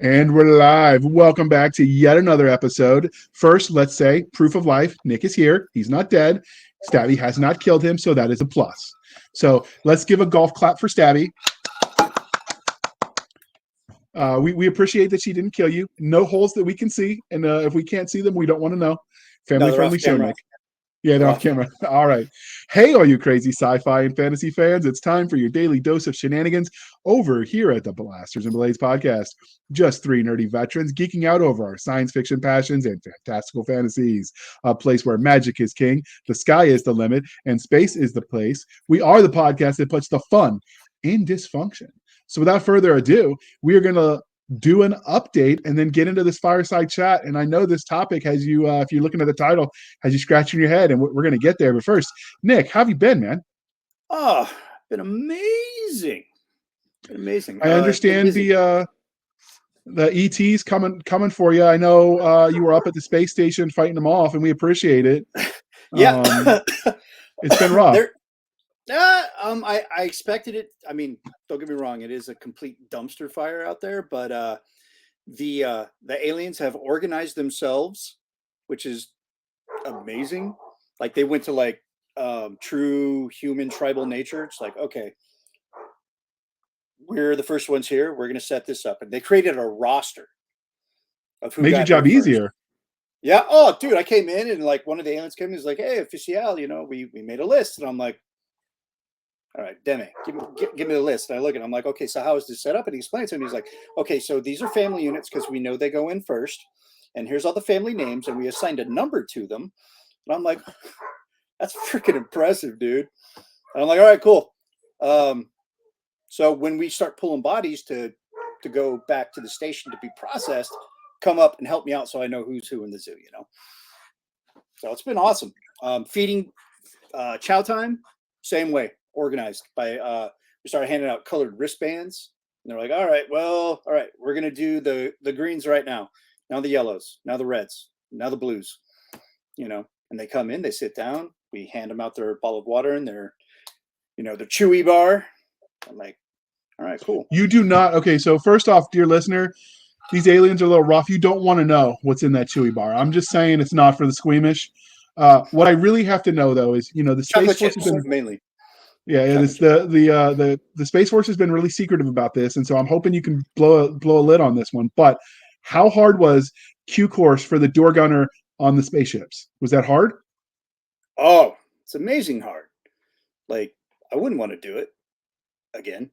And we're live. Welcome back to yet another episode. First, let's say proof of life. Nick is here. He's not dead. Stabby has not killed him, so that is a plus. So let's give a golf clap for Stabby. We appreciate that she didn't kill you. No holes that we can see, and if we can't see them, we don't want to know. Family friendly show, Nick. Yeah, they're off camera. All right. Hey, all you crazy sci-fi and fantasy fans, it's time for your daily dose of shenanigans over here at the Blasters and Blades podcast. Just three nerdy veterans geeking out over our science fiction passions and fantastical fantasies. A place where magic is king, the sky is the limit, and space is the place. We are the podcast that puts the fun in dysfunction. So without further ado, we are going to do an update and then get into this fireside chat. And I know this topic has you, if you're looking at the title, has you scratching your head, and we're going to get there. But first, Nick, how have you been, man? Oh, been amazing. Been amazing. I understand the ETs coming for you. I know you were up at the space station fighting them off, and we appreciate it. Yeah. It's been rough. I expected it. I mean, don't get me wrong, it is a complete dumpster fire out there, but the aliens have organized themselves, which is amazing. Like they went to like true human tribal nature. It's like, okay, we're the first ones here. We're gonna set this up. And they created a roster of who made your job easier. Yeah. Oh, dude, I came in and like one of the aliens came in and was like, hey, official, we made a list. And I'm like, all right, Demi, give me the list. And I look at it, I'm like, okay, so how is this set up? And he explains to me, he's like, okay, so these are family units because we know they go in first. And here's all the family names, and we assigned a number to them. And I'm like, that's freaking impressive, dude. And I'm like, all right, cool. So when we start pulling bodies to go back to the station to be processed, come up and help me out so I know who's who in the zoo, So it's been awesome. Feeding chow time, same way. Organized by we started handing out colored wristbands, and they're like, all right, we're gonna do the greens right now the yellows, now the reds, now the blues, and they come in, they sit down, we hand them out their bottle of water and their their chewy bar. I'm like, all right, cool. You do not. Okay, so first off, dear listener, these aliens are a little rough. You don't want to know what's in that chewy bar. I'm just saying it's not for the squeamish. What I really have to know though is the Space Force has been mainly. Yeah, the Space Force has been really secretive about this, and so I'm hoping you can blow a lid on this one. But how hard was Q course for the door gunner on the spaceships? Was that hard? Oh, it's amazing hard. Like I wouldn't want to do it again.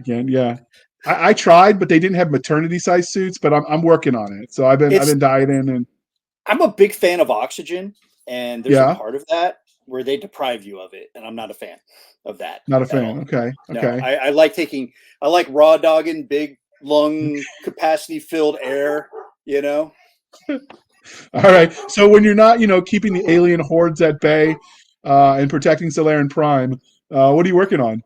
Yeah. I tried, but they didn't have maternity size suits. But I'm working on it, so I've been dieting, and I'm a big fan of oxygen, and there's a part of that where they deprive you of it, and I'm not a fan of that. Not a fan. Okay. No, I like raw dogging big lung capacity filled air, All right. So when you're not, keeping the alien hordes at bay and protecting Solarian Prime, what are you working on?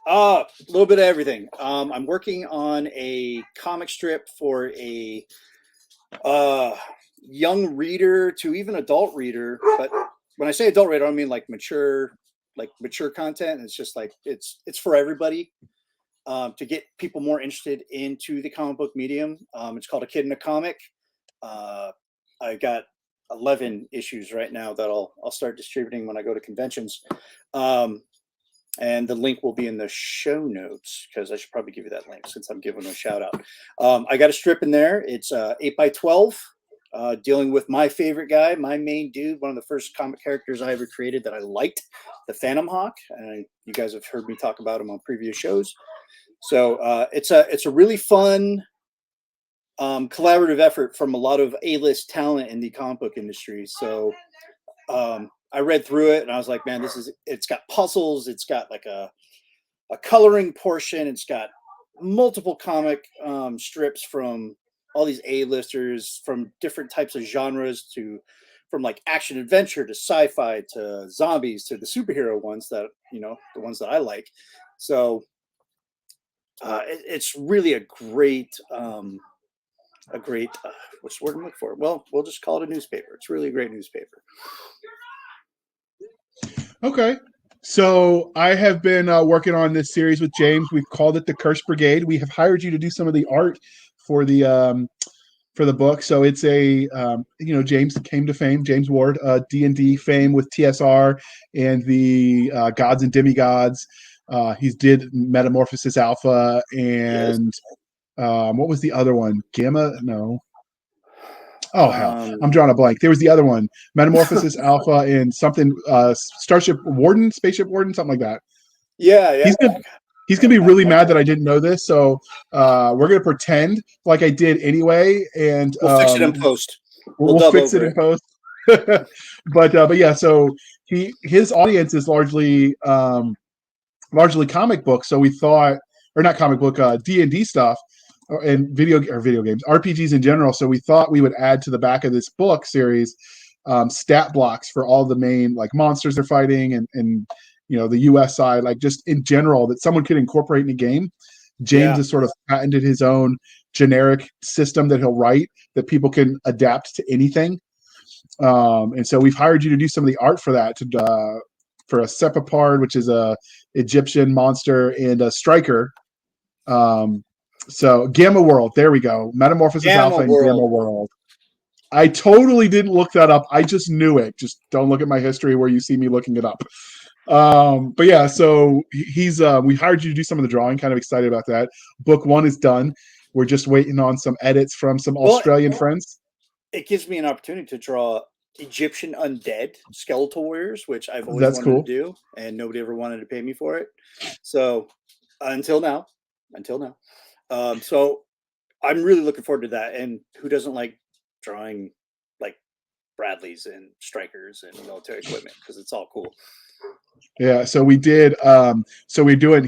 A little bit of everything. I'm working on a comic strip for a young reader to even adult reader, but when I say adult reader, I don't mean like mature content. It's just like it's for everybody to get people more interested into the comic book medium. It's called A Kid in a Comic. I got 11 issues right now that I'll start distributing when I go to conventions. And the link will be in the show notes because I should probably give you that link since I'm giving a shout out. I got a strip in there. It's 8x12. Dealing with my favorite guy, my main dude, one of the first comic characters I ever created that I liked, the Phantom Hawk. And you guys have heard me talk about him on previous shows. So it's a really fun collaborative effort from a lot of A-list talent in the comic book industry. So I read through it and I was like, man, it's got puzzles. It's got like a coloring portion. It's got multiple comic strips from all these A-listers from different types of genres from like action adventure to sci-fi to zombies to the superhero ones that, the ones that I like. So it's really a great what's the word I'm looking for? Well, we'll just call it a newspaper. It's really a great newspaper. Okay. So I have been working on this series with James. We've called it the Curse Brigade. We have hired you to do some of the art for the book. So it's a James came to fame, James Ward, D&D fame with TSR and the Gods and Demigods. He did Metamorphosis Alpha and what was the other one? Gamma? No. Oh hell, I'm drawing a blank. There was the other one, Metamorphosis Alpha and something, Spaceship Warden, something like that. Yeah. He's gonna be really mad that I didn't know this, so we're gonna pretend like I did anyway, and we'll fix it in post. We'll fix it in post. but yeah, so his audience is largely comic books. So we thought, or not comic book, D&D stuff, and video games, RPGs in general. So we thought we would add to the back of this book series stat blocks for all the main like monsters they're fighting and the US side, like just in general, that someone could incorporate in a game. James has sort of patented his own generic system that he'll write that people can adapt to anything. And so we've hired you to do some of the art for that, for a Sepapard, which is a Egyptian monster, and a Striker. So Gamma World, there we go. Metamorphosis Alpha and Gamma World. I totally didn't look that up. I just knew it. Just don't look at my history where you see me looking it up. But yeah, so we hired you to do some of the drawing. Kind of excited about that. Book 1 is done. We're just waiting on some edits from some Australian friends. It gives me an opportunity to draw Egyptian undead skeletal warriors, which I've always wanted to do, and nobody ever wanted to pay me for it. So until now. So I'm really looking forward to that. And who doesn't like drawing like Bradleys and Strikers and military equipment, because it's all cool. Yeah, so we did. So we're doing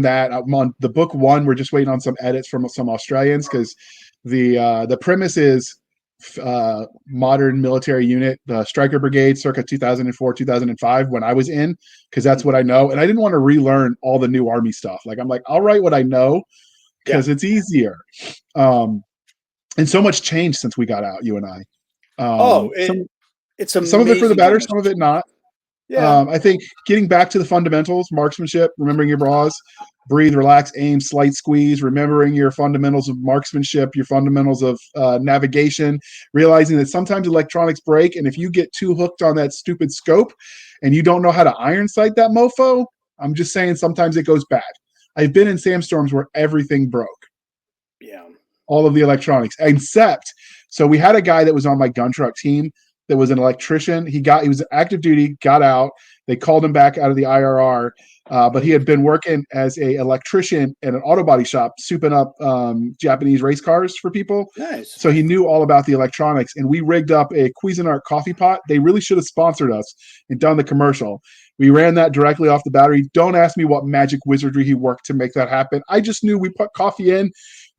that. On the book 1, we're just waiting on some edits from some Australians, because the premise is modern military unit, the Striker Brigade, circa 2004, 2005, when I was in, because that's what I know, and I didn't want to relearn all the new Army stuff. Like I'm like, I'll write what I know because it's easier. And so much changed since we got out, you and I. It's amazing. Some of it for the better, some of it not. Yeah. I think getting back to the fundamentals, marksmanship, remembering your bras, breathe, relax, aim, slight squeeze, remembering your fundamentals of marksmanship, your fundamentals of navigation, realizing that sometimes electronics break, and if you get too hooked on that stupid scope and you don't know how to iron sight that mofo, I'm just saying sometimes it goes bad. I've been in sandstorms where everything broke. Yeah. All of the electronics, except, so we had a guy that was on my gun truck team that was an electrician. He was active duty, got out. They called him back out of the IRR, but he had been working as a electrician at an auto body shop, souping up Japanese race cars for people. Nice. So he knew all about the electronics, and we rigged up a Cuisinart coffee pot. They really should have sponsored us and done the commercial. We ran that directly off the battery. Don't ask me what magic wizardry he worked to make that happen. I just knew we put coffee in.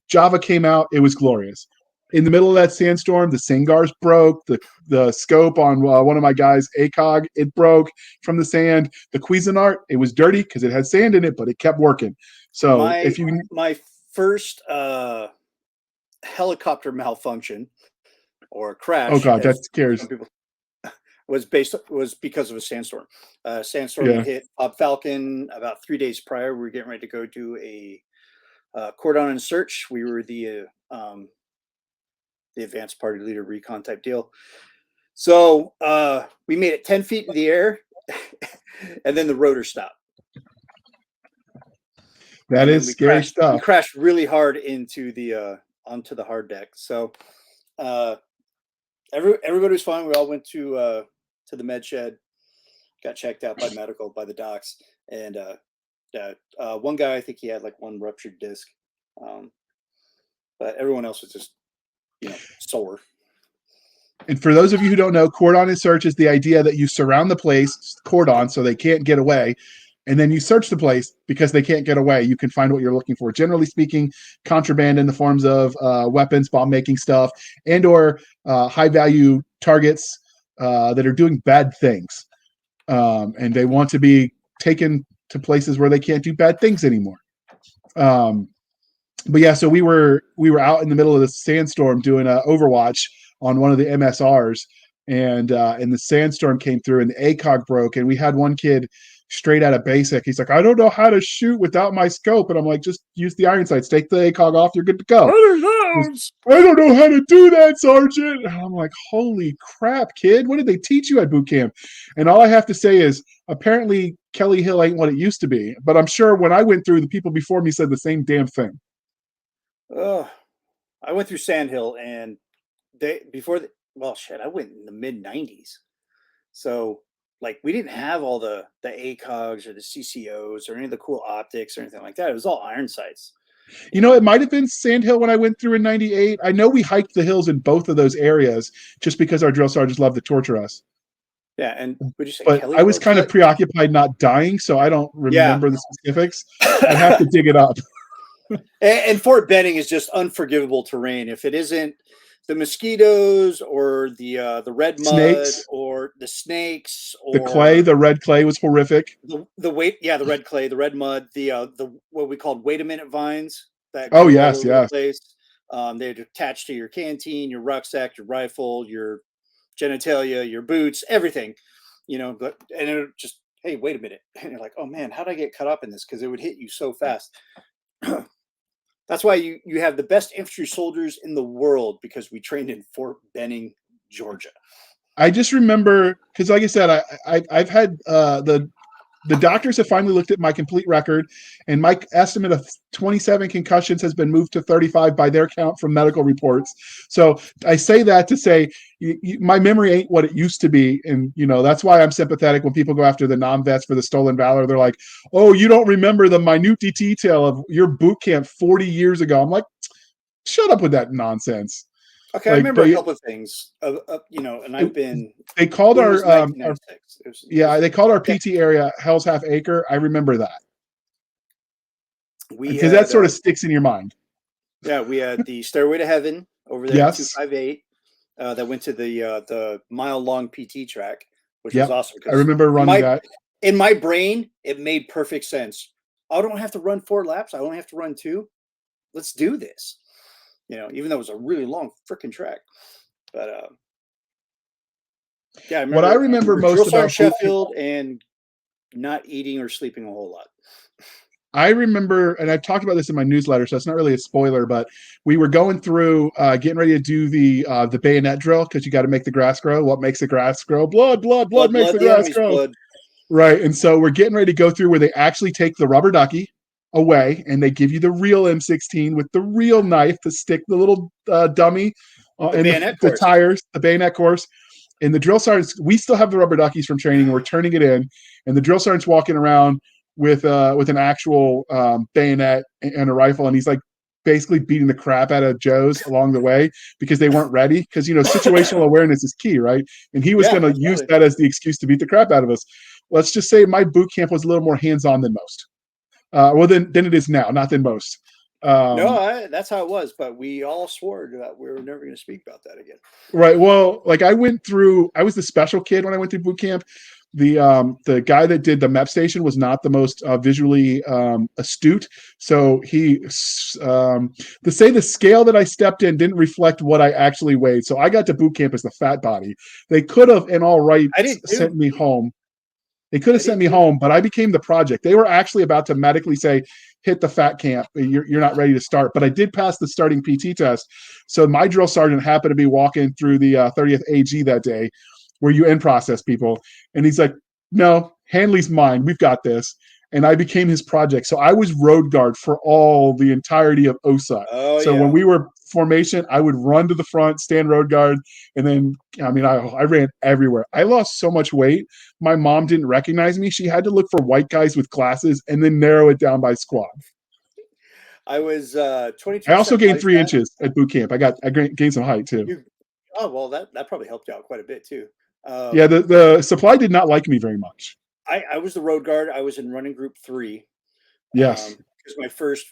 Java came out. It was glorious. In the middle of that sandstorm, the Singars broke. The scope on one of my guys, ACOG, it broke from the sand. The Cuisinart, it was dirty because it had sand in it, but it kept working. So my first helicopter malfunction or crash, oh god, that scares. Was because of a sandstorm. Sandstorm hit Falcon about 3 days prior. We were getting ready to go do a cordon and search. We were the advanced party leader recon type deal. So we made it 10 feet in the air, and then the rotor stopped. That is scary stuff. We crashed really hard into the onto the hard deck. So everybody was fine. We all went to the med shed, got checked out by medical, by the docs, and one guy, I think he had like one ruptured disc, but everyone else was just sore. And for those of you who don't know, cordon and search is the idea that you surround the place, cordon, so they can't get away, and then you search the place because they can't get away. You can find what you're looking for. Generally speaking, contraband in the forms of weapons, bomb-making stuff, and or high-value targets that are doing bad things. And they want to be taken to places where they can't do bad things anymore. But yeah, so we were out in the middle of the sandstorm doing an Overwatch on one of the MSRs, and the sandstorm came through and the ACOG broke, and we had one kid straight out of basic. He's like, I don't know how to shoot without my scope, and I'm like, just use the iron sights, take the ACOG off, you're good to go. I don't know how to do that, Sergeant. And I'm like, holy crap, kid. What did they teach you at boot camp? And all I have to say is apparently Kelly Hill ain't what it used to be. But I'm sure when I went through, the people before me said the same damn thing. I went through Sandhill and I went in the mid 90s. So like we didn't have all the ACOGs or the CCOs or any of the cool optics or anything like that. It was all iron sights. You know, it might have been Sandhill when I went through in 98. I know we hiked the hills in both of those areas just because our drill sergeants loved to torture us. Yeah, and would you say But Kelly I was kind of Hill's preoccupied not dying, so I don't Yeah. remember the specifics. I'd have to dig it up. And Fort Benning is just unforgivable terrain. If it isn't the mosquitoes or the red mud Snakes. or the snakes The or clay, the red clay was horrific. the red clay, the red mud, the what we called wait a minute vines that Oh, grew yes, all over yes. the place. They'd attach to your canteen, your rucksack, your rifle, your genitalia, your boots, everything, you know. But and it just, hey, wait a minute, and you're like, oh man, how did I get caught up in this? Because it would hit you so fast. That's why you have the best infantry soldiers in the world, because we trained in Fort Benning, Georgia. I just remember because, like I said, I've had the doctors have finally looked at my complete record, and my estimate of 27 concussions has been moved to 35 by their count from medical reports. So I say that to say my memory ain't what it used to be. And, you know, that's why I'm sympathetic when people go after the non-vets for the stolen valor. They're like, oh, you don't remember the minute detail of your boot camp 40 years ago. I'm like, shut up with that nonsense. Okay, I remember a couple of things, you know, and I've been. They called our they called our Yeah. PT area Hell's Half Acre. I remember that We because had, that sort of sticks in your mind. Yeah, we had the Stairway to Heaven over there at 258 that went to the mile-long PT track, which was awesome. I remember running that. In my brain, it made perfect sense. I don't have to run 4 laps. I only have to run 2. Let's do this. You know, even though it was a really long freaking track. But yeah, I remember most about Sheffield and not eating or sleeping a whole lot. I remember, and I've talked about this in my newsletter, so it's not really a spoiler, but we were going through getting ready to do the bayonet drill because you got to make the grass grow. What makes the grass grow? Blood makes the grass grow. Blood. Right. And so we're getting ready to go through where they actually take the rubber ducky away and they give you the real M16 with the real knife to stick the little dummy in the tires, the bayonet course. And the drill sergeants, we still have the rubber duckies from training, and we're turning it in. And the drill sergeant's walking around with an actual bayonet and a rifle, and he's like basically beating the crap out of Joes along the way because they weren't ready. Because, you know, situational awareness is key, right? And he was going to use that as the excuse to beat the crap out of us. Let's just say my boot camp was a little more hands-on than most. Than it is now, not than most. That's how it was, but we all swore that we were never going to speak about that again. Right. Well, like I was the special kid when I went through boot camp. The guy that did the MEP station was not the most visually astute. So to say the scale that I stepped in didn't reflect what I actually weighed. So I got to boot camp as the fat body. They could have, in all right, sent me home. They could have sent me home, but I became the project. They were actually about to medically say, hit the fat camp. You're not ready to start. But I did pass the starting PT test. So my drill sergeant happened to be walking through the 30th AG that day where you in process people. And he's like, no, Handley's mine. We've got this. And I became his project. So I was road guard for the entirety of OSA. When we were formation, I would run to the front, stand road guard. And then, I mean, I ran everywhere. I lost so much weight. My mom didn't recognize me. She had to look for white guys with glasses and then narrow it down by squad. I was 22. I also gained 3 inches at boot camp. I gained some height too. Well, that probably helped you out quite a bit too. The supply did not like me very much. I was the road guard. I was in running group 3. Yes. Because my first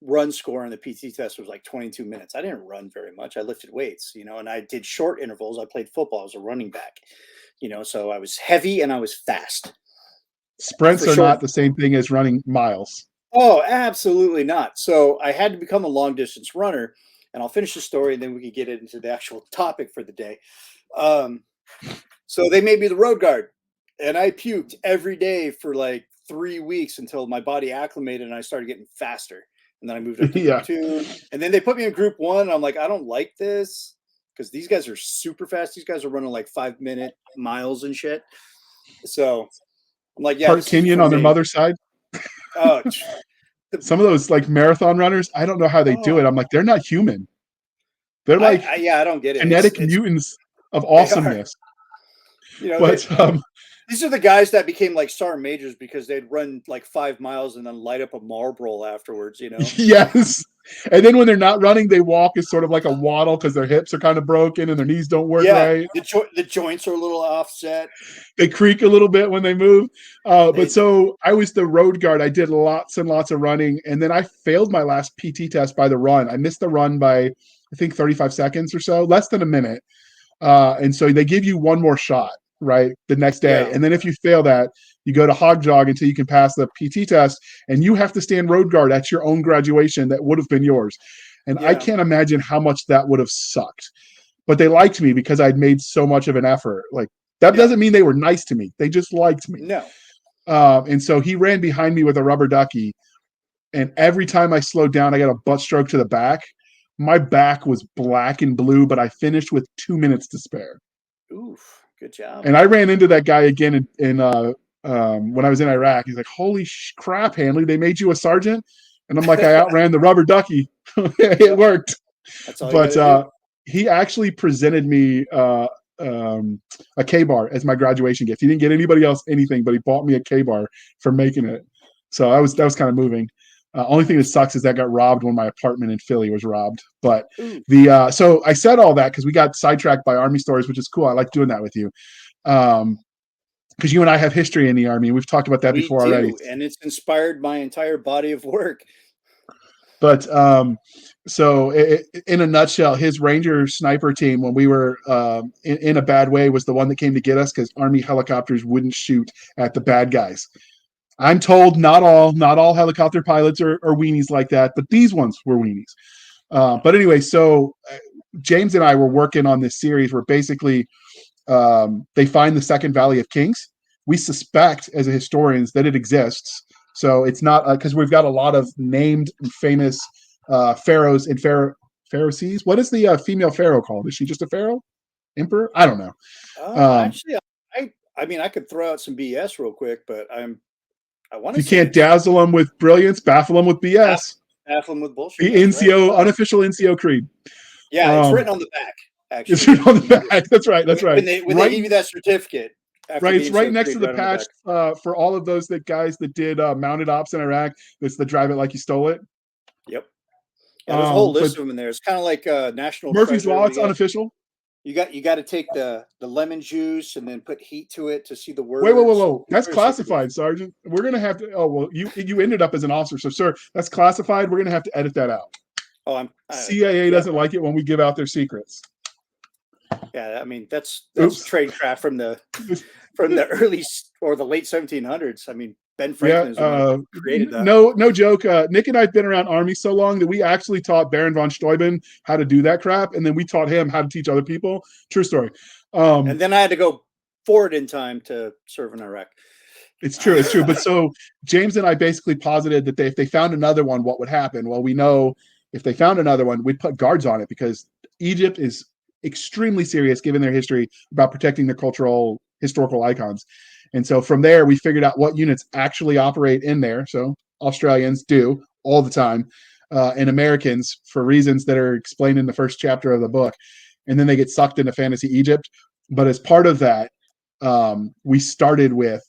run score on the PT test was like 22 minutes. I didn't run very much. I lifted weights, you know, and I did short intervals. I played football. I was a running back, you know, so I was heavy and I was fast. Sprints are not the same thing as running miles. Oh, absolutely not. So I had to become a long distance runner, and I'll finish the story and then we can get into the actual topic for the day. So they made me the road guard, and I puked every day for like 3 weeks until my body acclimated and I started getting faster. and then I moved up to group 2, and then they put me in group 1. And I'm like, I don't like this because these guys are super fast. These guys are running like 5-minute miles and shit. So I'm like, yeah, Part this is Kenyan for on their me. mother's side. Oh, some of those like marathon runners, I don't know how they do it. I'm like, they're not human. They're like, I don't get it. Genetic mutants of They are. awesomeness. You know, But these are the guys that became like sergeant majors because they'd run like 5 miles and then light up a Marlboro afterwards, you know? Yes. And then when they're not running, they walk as sort of like a waddle because their hips are kind of broken and their knees don't work right. The joints are a little offset. They creak a little bit when they move. But so I was the road guard. I did lots and lots of running. And then I failed my last PT test by the run. I missed the run by, I think, 35 seconds or so, less than a minute. And so they give you one more shot, right, the next day. And then if you fail that, you go to hog jog until you can pass the PT test, and you have to stand road guard at your own graduation that would have been yours. And I can't imagine how much that would have sucked. But they liked me because I'd made so much of an effort. Like, that doesn't mean they were nice to me. They just liked me. No. And so he ran behind me with a rubber ducky. And every time I slowed down, I got a butt stroke to the back. My back was black and blue, but I finished with 2 minutes to spare. Oof, good job. And I ran into that guy again in when I was in Iraq. He's like, "Holy crap, Handley! They made you a sergeant." And I'm like, "I outran the rubber ducky. It worked." That's all. But he actually presented me a K-bar as my graduation gift. He didn't get anybody else anything, but he bought me a K-bar for making it. So that was kind of moving. Only thing that sucks is that got robbed when my apartment in Philly was robbed. But so I said all that because we got sidetracked by Army stories, which is cool. I like doing that with you. Because you and I have history in the Army. We've talked about that before already. And it's inspired my entire body of work. But so in a nutshell, his Ranger sniper team, when we were in a bad way, was the one that came to get us because Army helicopters wouldn't shoot at the bad guys. I'm told not all helicopter pilots are weenies like that, but these ones were weenies. But anyway, so James and I were working on this series where basically they find the Second Valley of Kings. We suspect as historians that it exists. So it's not because we've got a lot of named famous pharaohs and pharaohs. What is the female pharaoh called? Is she just a pharaoh? Emperor? I don't know. Actually, I mean, I could throw out some BS real quick, but I want to. You can't dazzle them with brilliance, baffle them with BS. Baffle them with bullshit. The NCO, unofficial NCO creed. Yeah, it's written on the back. Actually, it's written on the back. That's right. That's right. When they give you that certificate. Right, it's right next to the patch for all of those guys that did mounted ops in Iraq. It's the drive it like you stole it. Yep. Yeah, there's a whole list of them in there. It's kind of like National Murphy's Law. It's unofficial. You got to take the lemon juice and then put heat to it to see the words. Whoa! That's classified, Sergeant. We're gonna have to. Oh well, you ended up as an officer, so sir, that's classified. We're gonna have to edit that out. Oh, CIA doesn't like it when we give out their secrets. Yeah, I mean that's tradecraft from the early or the late 1700s. I mean, Ben Franklin created that. No joke. Nick and I have been around Army so long that we actually taught Baron von Steuben how to do that crap, and then we taught him how to teach other people. True story. And then I had to go forward in time to serve in Iraq. It's true. But so James and I basically posited that if they found another one, what would happen? Well, we know if they found another one, we'd put guards on it because Egypt is extremely serious, given their history, about protecting their cultural, historical icons. And so from there, we figured out what units actually operate in there. So Australians do all the time, and Americans for reasons that are explained in the first chapter of the book. And then they get sucked into fantasy Egypt. But as part of that, we started with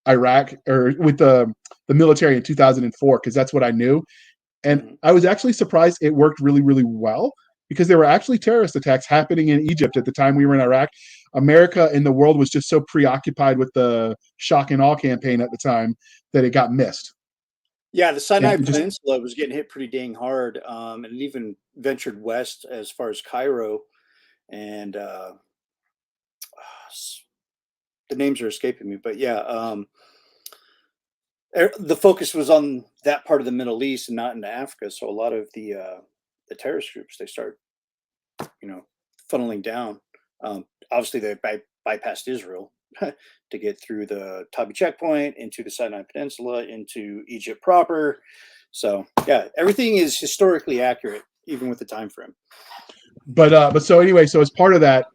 Iraq or with the military in 2004 because that's what I knew. And I was actually surprised it worked really, really well because there were actually terrorist attacks happening in Egypt at the time we were in Iraq. America and the world was just so preoccupied with the shock and awe campaign at the time that it got missed. Yeah, the Sinai Peninsula was getting hit pretty dang hard, and it even ventured west as far as Cairo. And the names are escaping me, but yeah, the focus was on that part of the Middle East and not into Africa. So a lot of the terrorist groups, they start, funneling down. Obviously, they bypassed Israel to get through the Tabi checkpoint into the Sinai Peninsula, into Egypt proper. So yeah, everything is historically accurate, even with the time frame. But so anyway, so as part of that,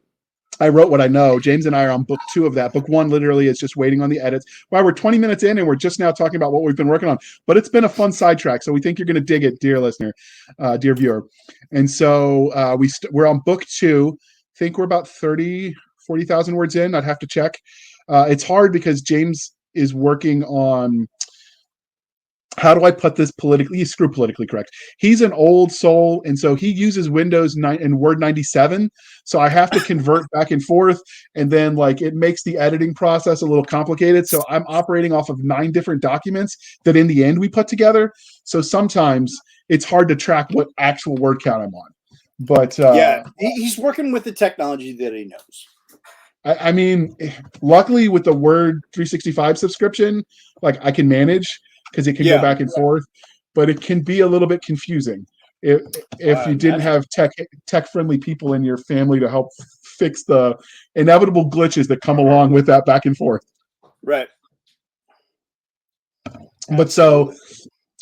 I wrote what I know. James and I are on book 2 of that. Book 1 literally is just waiting on the edits. Wow, we're 20 minutes in and we're just now talking about what we've been working on. But it's been a fun sidetrack, so we think you're going to dig it, dear listener, dear viewer. And so we're on book 2. I think we're about 40,000 words in. I'd have to check. It's hard because James is working on, how do I put this politically? Screw politically correct. He's an old soul, and so he uses Windows 9 and Word 97. So I have to convert back and forth, and then like it makes the editing process a little complicated. So I'm operating off of 9 different documents that in the end we put together. So sometimes it's hard to track what actual word count I'm on. But yeah, he's working with the technology that he knows. I mean, luckily with the Word 365 subscription, like I can manage, because it can go back and forth, but it can be a little bit confusing if you didn't have tech friendly people in your family to help fix the inevitable glitches that come along with that back and forth. Right. But so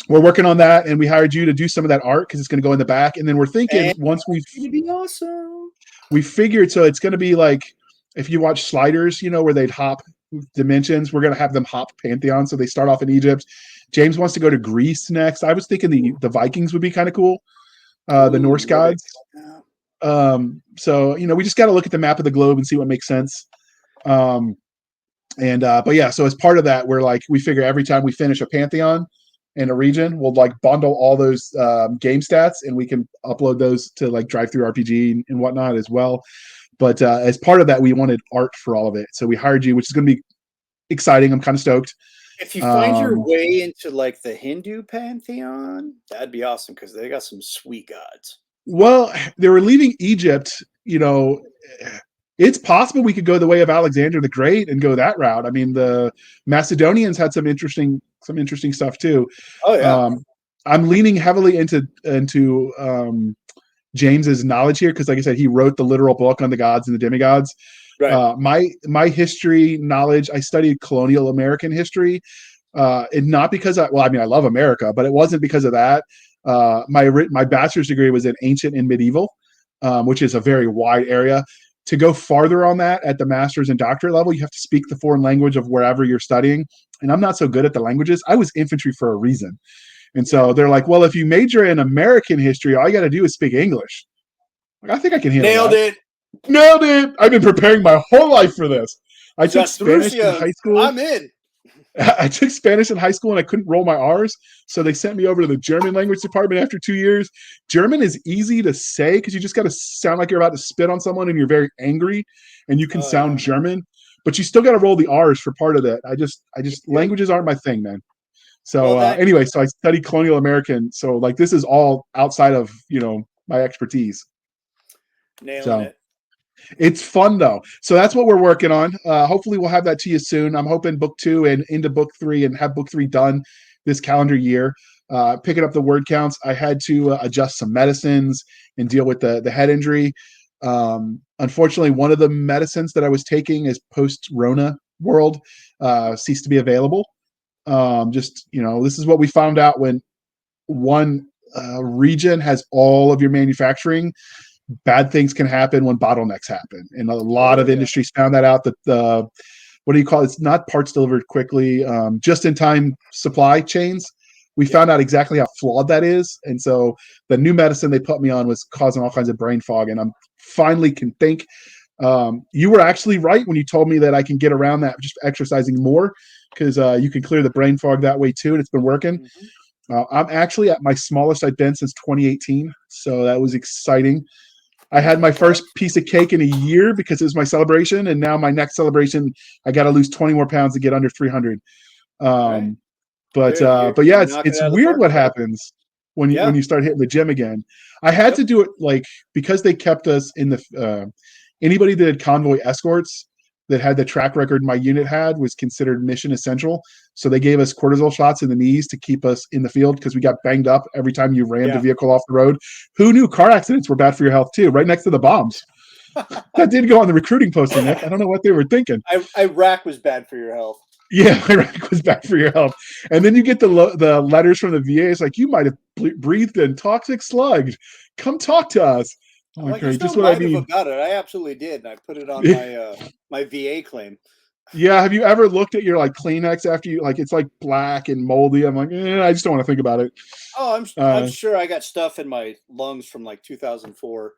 we're working on that, and we hired you to do some of that art because it's going to go in the back, and then we're thinking once we've be awesome. We figured so it's going to be like if you watch Sliders, where they'd hop dimensions, we're going to have them hop Pantheon. So they start off in Egypt. James wants to go to Greece next. I was thinking the Vikings would be kind of cool. The Norse gods. So, we just got to look at the map of the globe and see what makes sense. But yeah, so as part of that, we figure every time we finish a Pantheon in a region, we'll like bundle all those game stats and we can upload those to like Drive-Thru RPG and whatnot as well. But as part of that, we wanted art for all of it. So we hired you, which is going to be exciting. I'm kind of stoked. If you find your way into like the Hindu pantheon, that'd be awesome because they got some sweet gods. Well, they were leaving Egypt. It's possible we could go the way of Alexander the Great and go that route. I mean, the Macedonians had some interesting stuff too. Oh yeah. I'm leaning heavily into James's knowledge here because, like I said, he wrote the literal book on the gods and the demigods. Right. My history knowledge, I studied colonial American history, and not because I love America, but it wasn't because of that. My bachelor's degree was in ancient and medieval, which is a very wide area. To go farther on that at the master's and doctorate level, you have to speak the foreign language of wherever you're studying. And I'm not so good at the languages. I was infantry for a reason. And so they're like, well, if you major in American history, all you got to do is speak English. Like, I think I can handle that. Nailed it. I've been preparing my whole life for this. I took Spanish in high school. I'm in. I took Spanish in high school and I couldn't roll my R's. So they sent me over to the German language department after 2 years. German is easy to say because you just got to sound like you're about to spit on someone and you're very angry and you can sound German, but you still got to roll the R's for part of that. Languages aren't my thing, man. So anyway, so I studied colonial American. So like this is all outside of, my expertise. Nailing it. It's fun though. So that's what we're working on. Hopefully we'll have that to you soon. I'm hoping book 2 and into book 3 and have book 3 done this calendar year. Picking up the word counts. I had to adjust some medicines and deal with the head injury. Unfortunately, one of the medicines that I was taking is post-Rona world ceased to be available. This is what we found out when one region has all of your manufacturing. Bad things can happen when bottlenecks happen. And a lot of industries found that out, that what do you call it? It's not parts delivered quickly, just in time supply chains. We found out exactly how flawed that is. And so the new medicine they put me on was causing all kinds of brain fog. And I'm finally can think. You were actually right when you told me that I can get around that just exercising more because you can clear the brain fog that way too. And it's been working. Mm-hmm. I'm actually at my smallest I've been since 2018. So that was exciting. I had my first piece of cake in a year because it was my celebration. And now my next celebration, I got to lose 20 more pounds to get under 300. But yeah, it's weird what happens when you start hitting the gym again. I had to do it because they kept us in the, anybody that had convoy escorts that had the track record my unit had was considered mission essential. So they gave us cortisol shots in the knees to keep us in the field because we got banged up every time you ran the vehicle off the road. Who knew car accidents were bad for your health too? Right next to the bombs. That did go on the recruiting posting, Nick. I don't know what they were thinking. Iraq was bad for your health. Yeah, my rank was bad for your health. And then you get the letters from the VA. It's like, you might have breathed in toxic slugs. Come talk to us. I'm I'm like, like, great, there's no just what I might have need. about it. I absolutely did. And I put it on my my VA claim. Yeah, have you ever looked at your like Kleenex after you like it's like black and moldy? I'm like, I just don't want to think about it. Oh, I'm sure I got stuff in my lungs from like 2004.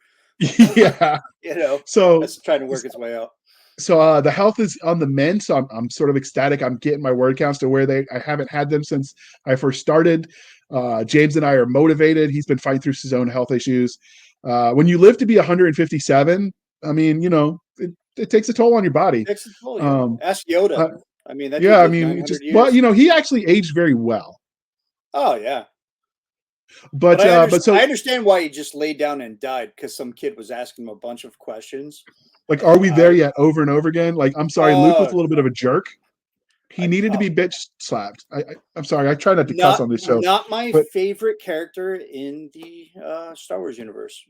Yeah. You know, So that's trying to work its way out. the health is on the mend, so I'm sort of ecstatic. I'm getting my word counts to where I haven't had them since I first started. James and I are motivated. He's been fighting through his own health issues. When you live to be 157, I mean, it takes a toll on your body. Takes a toll, yeah. Um, Ask Yoda. uh, I mean, that dude yeah, I lived mean, it 900 just well, years. he actually aged very well. Oh yeah, but But I so understand why he just laid down and died because some kid was asking him a bunch of questions. like, are And we there yet? Over and over again. Like, I'm sorry, Luke was uh, a little bit of a jerk. He I needed to oh, be bitch slapped. I'm sorry. I try not to cuss not on this show, not my but favorite character in the Star Wars universe.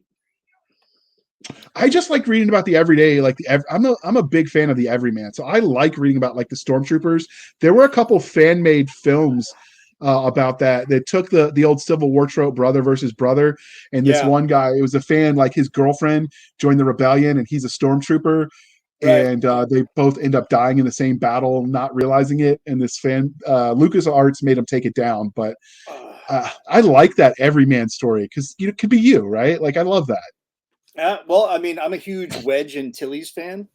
I just like reading about the everyday. Like I'm a big fan of the everyman, so I like reading about like the stormtroopers. There were a couple fan made films about that took the old Civil War trope, brother versus brother, and this Yeah, one guy, it was a fan, like his girlfriend joined the rebellion, and he's a stormtrooper, right. and they both end up dying in the same battle, not realizing it. And this fan, Lucas Arts, made him take it down, but Uh, I like that everyman story because it could be you, right? Like I love that. well, I mean, I'm a huge Wedge and Tilly's fan,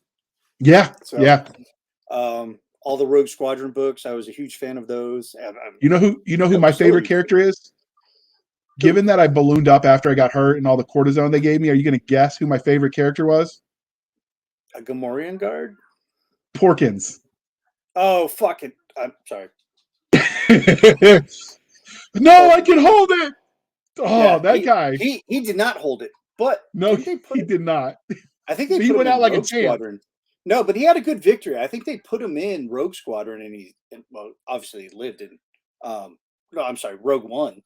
Yeah, so yeah. all the Rogue Squadron books, I was a huge fan of those. And You know who I my was so favorite character is? who? Given that I ballooned up after I got hurt and all the cortisone they gave me, are you going to guess who my favorite character was? A Gamorrean guard. Porkins. Oh fuck it! I'm sorry. No, I Porkins. can hold it. Oh, Yeah, that guy. he did not hold it, but No, didn't they put he it? did not. I think they He put him went out in like a Rogue champ. Squadron. No, but he had a good victory. I think they put him in Rogue Squadron, and well, obviously he lived in. No, I'm sorry, Rogue One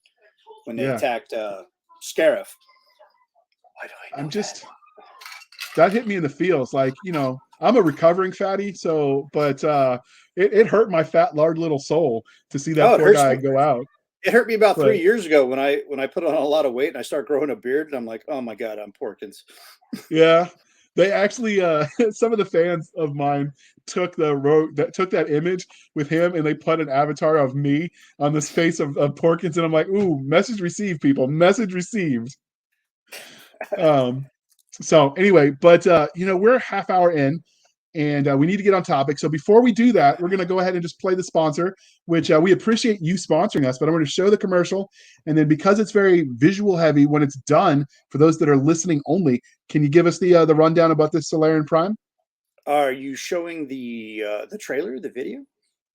when they Yeah. attacked Scarif. Why do I know I'm that? just that hit me in the feels. Like, I'm a recovering fatty, so but it hurt my fat, large little soul to see that Oh, it poor hurts. guy go out. It hurt me about But 3 years ago when I put on a lot of weight and I start growing a beard and I'm like, oh my god, I'm Porkins. yeah, they actually some of the fans of mine took that image with him, and they put an avatar of me on this face of Porkins, and I'm like, ooh, message received, people, message received. Um, so anyway, but we're a half hour in, and we need to get on topic. So before we do that, we're going to go ahead and just play the sponsor, which we appreciate you sponsoring us. But I'm going to show the commercial, and then because it's very visual heavy, when it's done, for those that are listening only, can you give us the rundown about this Solarian Prime? Are you showing the trailer, the video?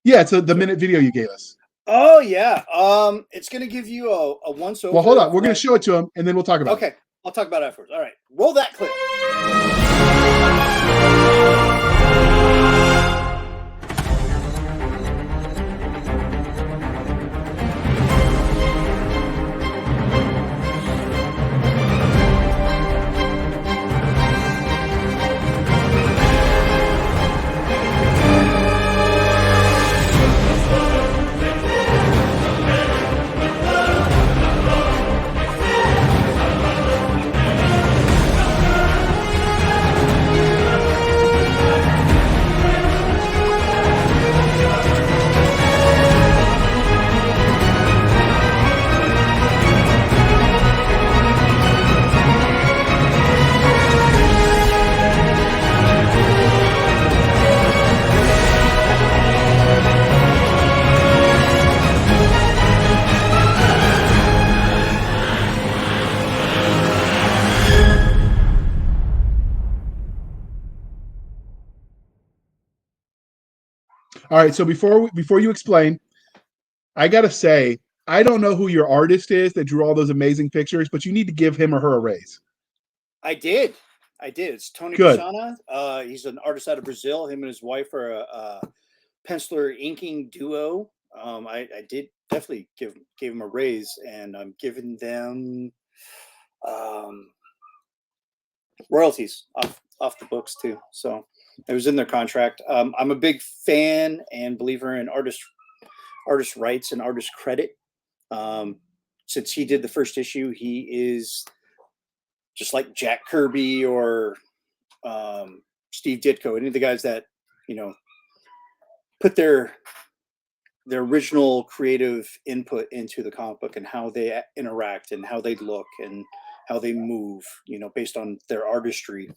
Yeah, it's the So, minute video you gave us. oh yeah. It's gonna give you a once Well, hold over on. of We're going what. to show it to him, and then we'll talk about it. Okay, I'll talk about it afterwards. All right, roll that clip. All right. So before you explain, I got to say, I don't know who your artist is that drew all those amazing pictures, but you need to give him or her a raise. I did. I did. It's Tony Good. Pisana. He's an artist out of Brazil. Him and his wife are a penciler inking duo. I did definitely gave him a raise, and I'm giving them royalties off the books too. So It was in their contract. I'm a big fan and believer in artist rights and artist credit. Since he did the first issue, he is just like Jack Kirby or Steve Ditko, any of the guys that, you know, put their original creative input into the comic book and how they interact and how they look and how they move, you know, based on their artistry.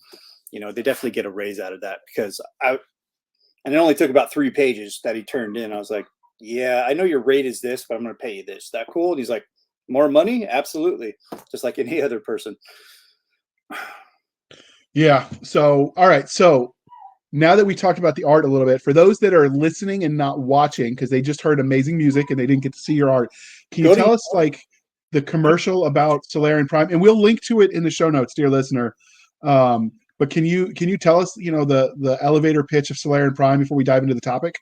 You know, they definitely get a raise out of that, because and it only took about 3 pages that he turned in. I was like, yeah, I know your rate is this, but I'm going to pay you this. Is that cool? And he's like, more money? Absolutely. Just like any other person. Yeah. So, all right. So now that we talked about the art a little bit, for those that are listening and not watching, because they just heard amazing music and they didn't get to see your art, can you tell us like the commercial about Solarian Prime? And we'll link to it in the show notes, dear listener. But can you tell us, you know, the elevator pitch of Solarian Prime before we dive into the topic?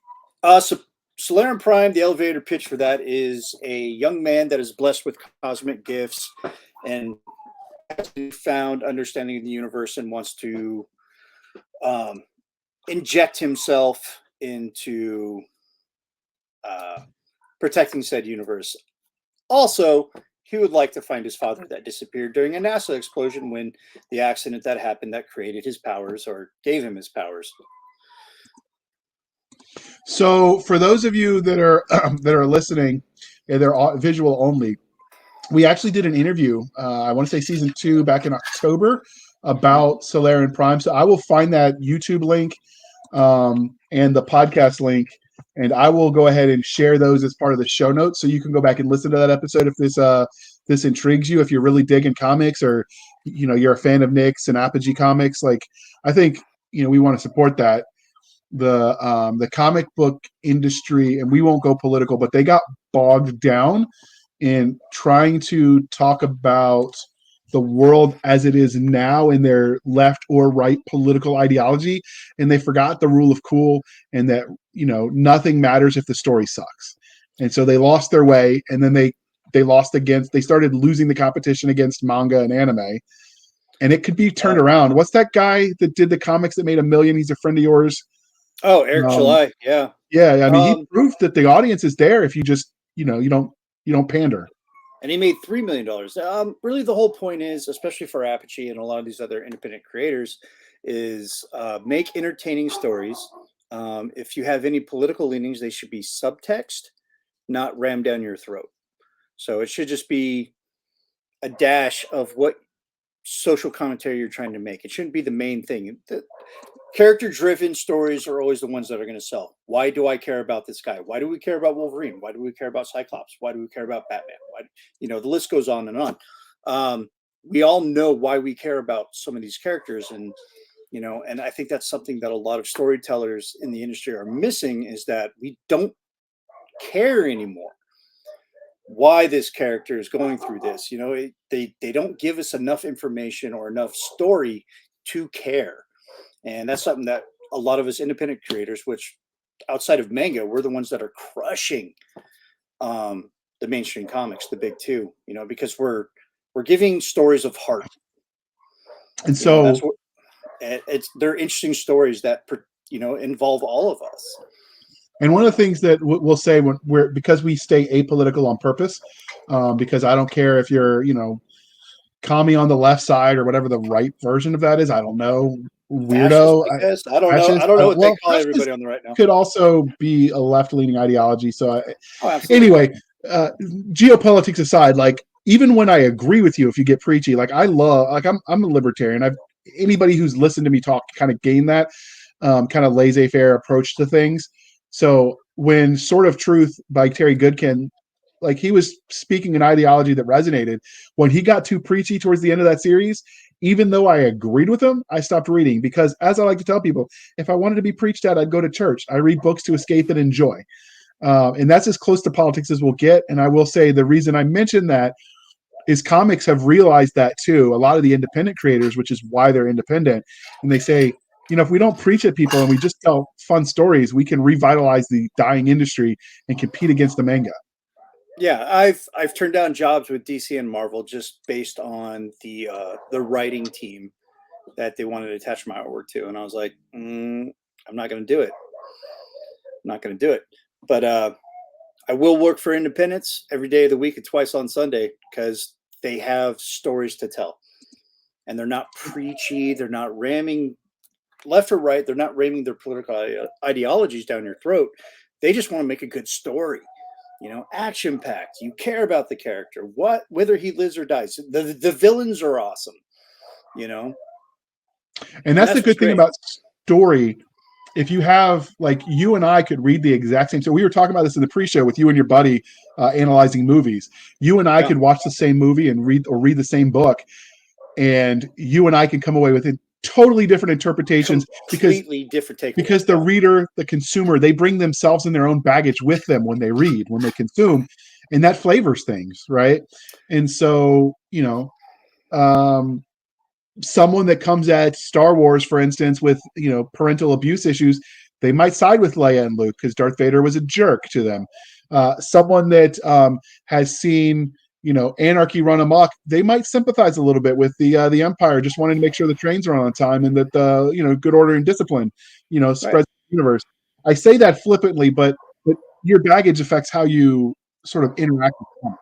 So Solarian Prime, the elevator pitch for that is a young man that is blessed with cosmic gifts and found understanding of the universe and wants to inject himself into protecting said universe. Also, he would like to find his father that disappeared during a NASA explosion, when the accident that happened that created his powers or gave him his powers. So for those of you that are that are listening, and they're visual only, we actually did an interview, I want to say season 2 back in October, about Solarian Prime. So I will find that YouTube link and the podcast link, and I will go ahead and share those as part of the show notes, so you can go back and listen to that episode if this intrigues you. If you're really digging comics, or you know, you're a fan of Nick's and Apogee Comics, like, I think, you know, we want to support that. The comic book industry, and we won't go political, but they got bogged down in trying to talk about the world as it is now in their left or right political ideology, and they forgot the rule of cool, and that, you know, nothing matters if the story sucks. And so they lost their way, and then they started losing the competition against manga and anime, and it could be turned around. What's that guy that did the comics that made $1 million? He's a friend of yours. Oh, Eric July. Yeah. Yeah. I mean, he proved that the audience is there if you just, you know, you don't pander. And he made $3 million. Really, the whole point is, especially for Apogee and a lot of these other independent creators, is make entertaining stories. If you have any political leanings, they should be subtext, not rammed down your throat. So it should just be a dash of what social commentary you're trying to make. It shouldn't be the main thing. The character-driven stories are always the ones that are going to sell. Why do I care about this guy? Why do we care about Wolverine? Why do we care about Cyclops? Why do we care about Batman? Why, you know, the list goes on and on. We all know why we care about some of these characters, and you know, and I think that's something that a lot of storytellers in the industry are missing, is that we don't care anymore why this character is going through this. You know, they don't give us enough information or enough story to care. And that's something that a lot of us independent creators, which outside of manga, we're the ones that are crushing the mainstream comics, the big two, you know, because we're giving stories of heart. And so that's what they're interesting stories that, you know, involve all of us. And one of the things that we'll say, when because we stay apolitical on purpose, because I don't care if you're, you know, commie on the left side or whatever the right version of that is. I don't know. Weirdo. Fascist, I don't know. I don't know what they call everybody on the right now. Could also be a left-leaning ideology. So anyway, geopolitics aside, like, even when I agree with you, if you get preachy, like, I'm a libertarian. Anybody who's listened to me talk kind of gained that kind of laissez-faire approach to things. So when Sword of Truth by Terry Goodkin, like, he was speaking an ideology that resonated. When he got too preachy towards the end of that series, even though I agreed with him, I stopped reading, because, as I like to tell people, if I wanted to be preached at, I'd go to church. I read books to escape and enjoy. And that's as close to politics as we'll get. And I will say, the reason I mentioned that is comics have realized that too. A lot of the independent creators, which is why they're independent, and they say, you know, if we don't preach at people and we just tell fun stories, we can revitalize the dying industry and compete against the manga. Yeah, I've turned down jobs with DC and Marvel just based on the writing team. that they wanted to attach my artwork to, and I was like, I'm not going to do it. I'm not going to do it. But I will work for Independence every day of the week and twice on Sunday because they have stories to tell, and they're not preachy. They're not ramming left or right. They're not ramming their political ideologies down your throat. They just want to make a good story. Action packed. You care about the character, whether he lives or dies. The villains are awesome. And that's the good thing about story. If you have, like, you and I could read the exact same. So we were talking about this in the pre-show with you and your buddy analyzing movies. You and I could watch the same movie and read the same book, and you and I can come away with totally different interpretations completely different takeaways. Because the reader, the consumer, they bring themselves and their own baggage with them when they read, when they consume, and that flavors things, right? And so, someone that comes at Star Wars, for instance, with parental abuse issues, they might side with Leia and Luke because Darth Vader was a jerk to them. Someone that has seen anarchy run amok, they might sympathize a little bit with the Empire, just wanting to make sure the trains are on time and that the good order and discipline spreads the universe. I say that flippantly, but your baggage affects how you sort of interact with them,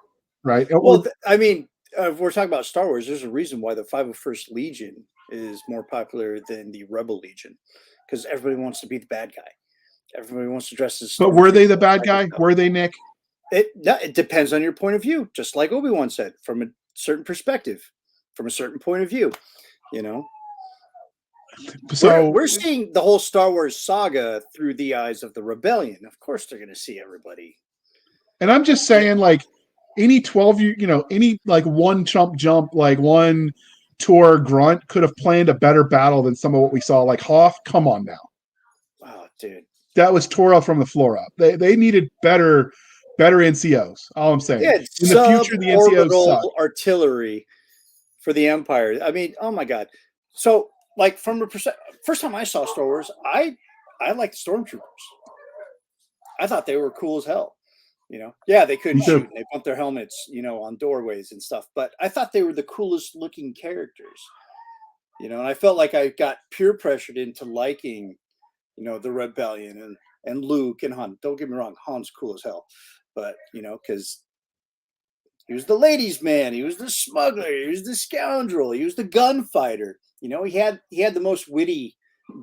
right? Well, I mean, if we're talking about Star Wars, there's a reason why the 501st Legion is more popular than the Rebel Legion, because everybody wants to be the bad guy. Everybody wants to dress as. But were they the bad guy? Were they, Nick? It depends on your point of view, just like Obi-Wan said, from a certain perspective, from a certain point of view. So we're seeing the whole Star Wars saga through the eyes of the rebellion. Of course, they're going to see everybody. And I'm just saying, like, any 12, any like one jump, like one tour Grunt could have planned a better battle than some of what we saw. Like Hoth, come on now. Oh, dude. That was tore up from the floor up. They needed better NCOs. All I'm saying. Yeah, in the future, the NCOs suck. Artillery for the Empire. I mean, oh my God. So, like, from the first time I saw Star Wars, I liked the Stormtroopers. I thought they were cool as hell. Yeah, they couldn't shoot. And they bumped their helmets, on doorways and stuff. But I thought they were the coolest looking characters. And I felt like I got peer pressured into liking, the rebellion and Luke and Han. Don't get me wrong, Han's cool as hell. But, because he was the ladies' man, he was the smuggler, he was the scoundrel, he was the gunfighter. He had the most witty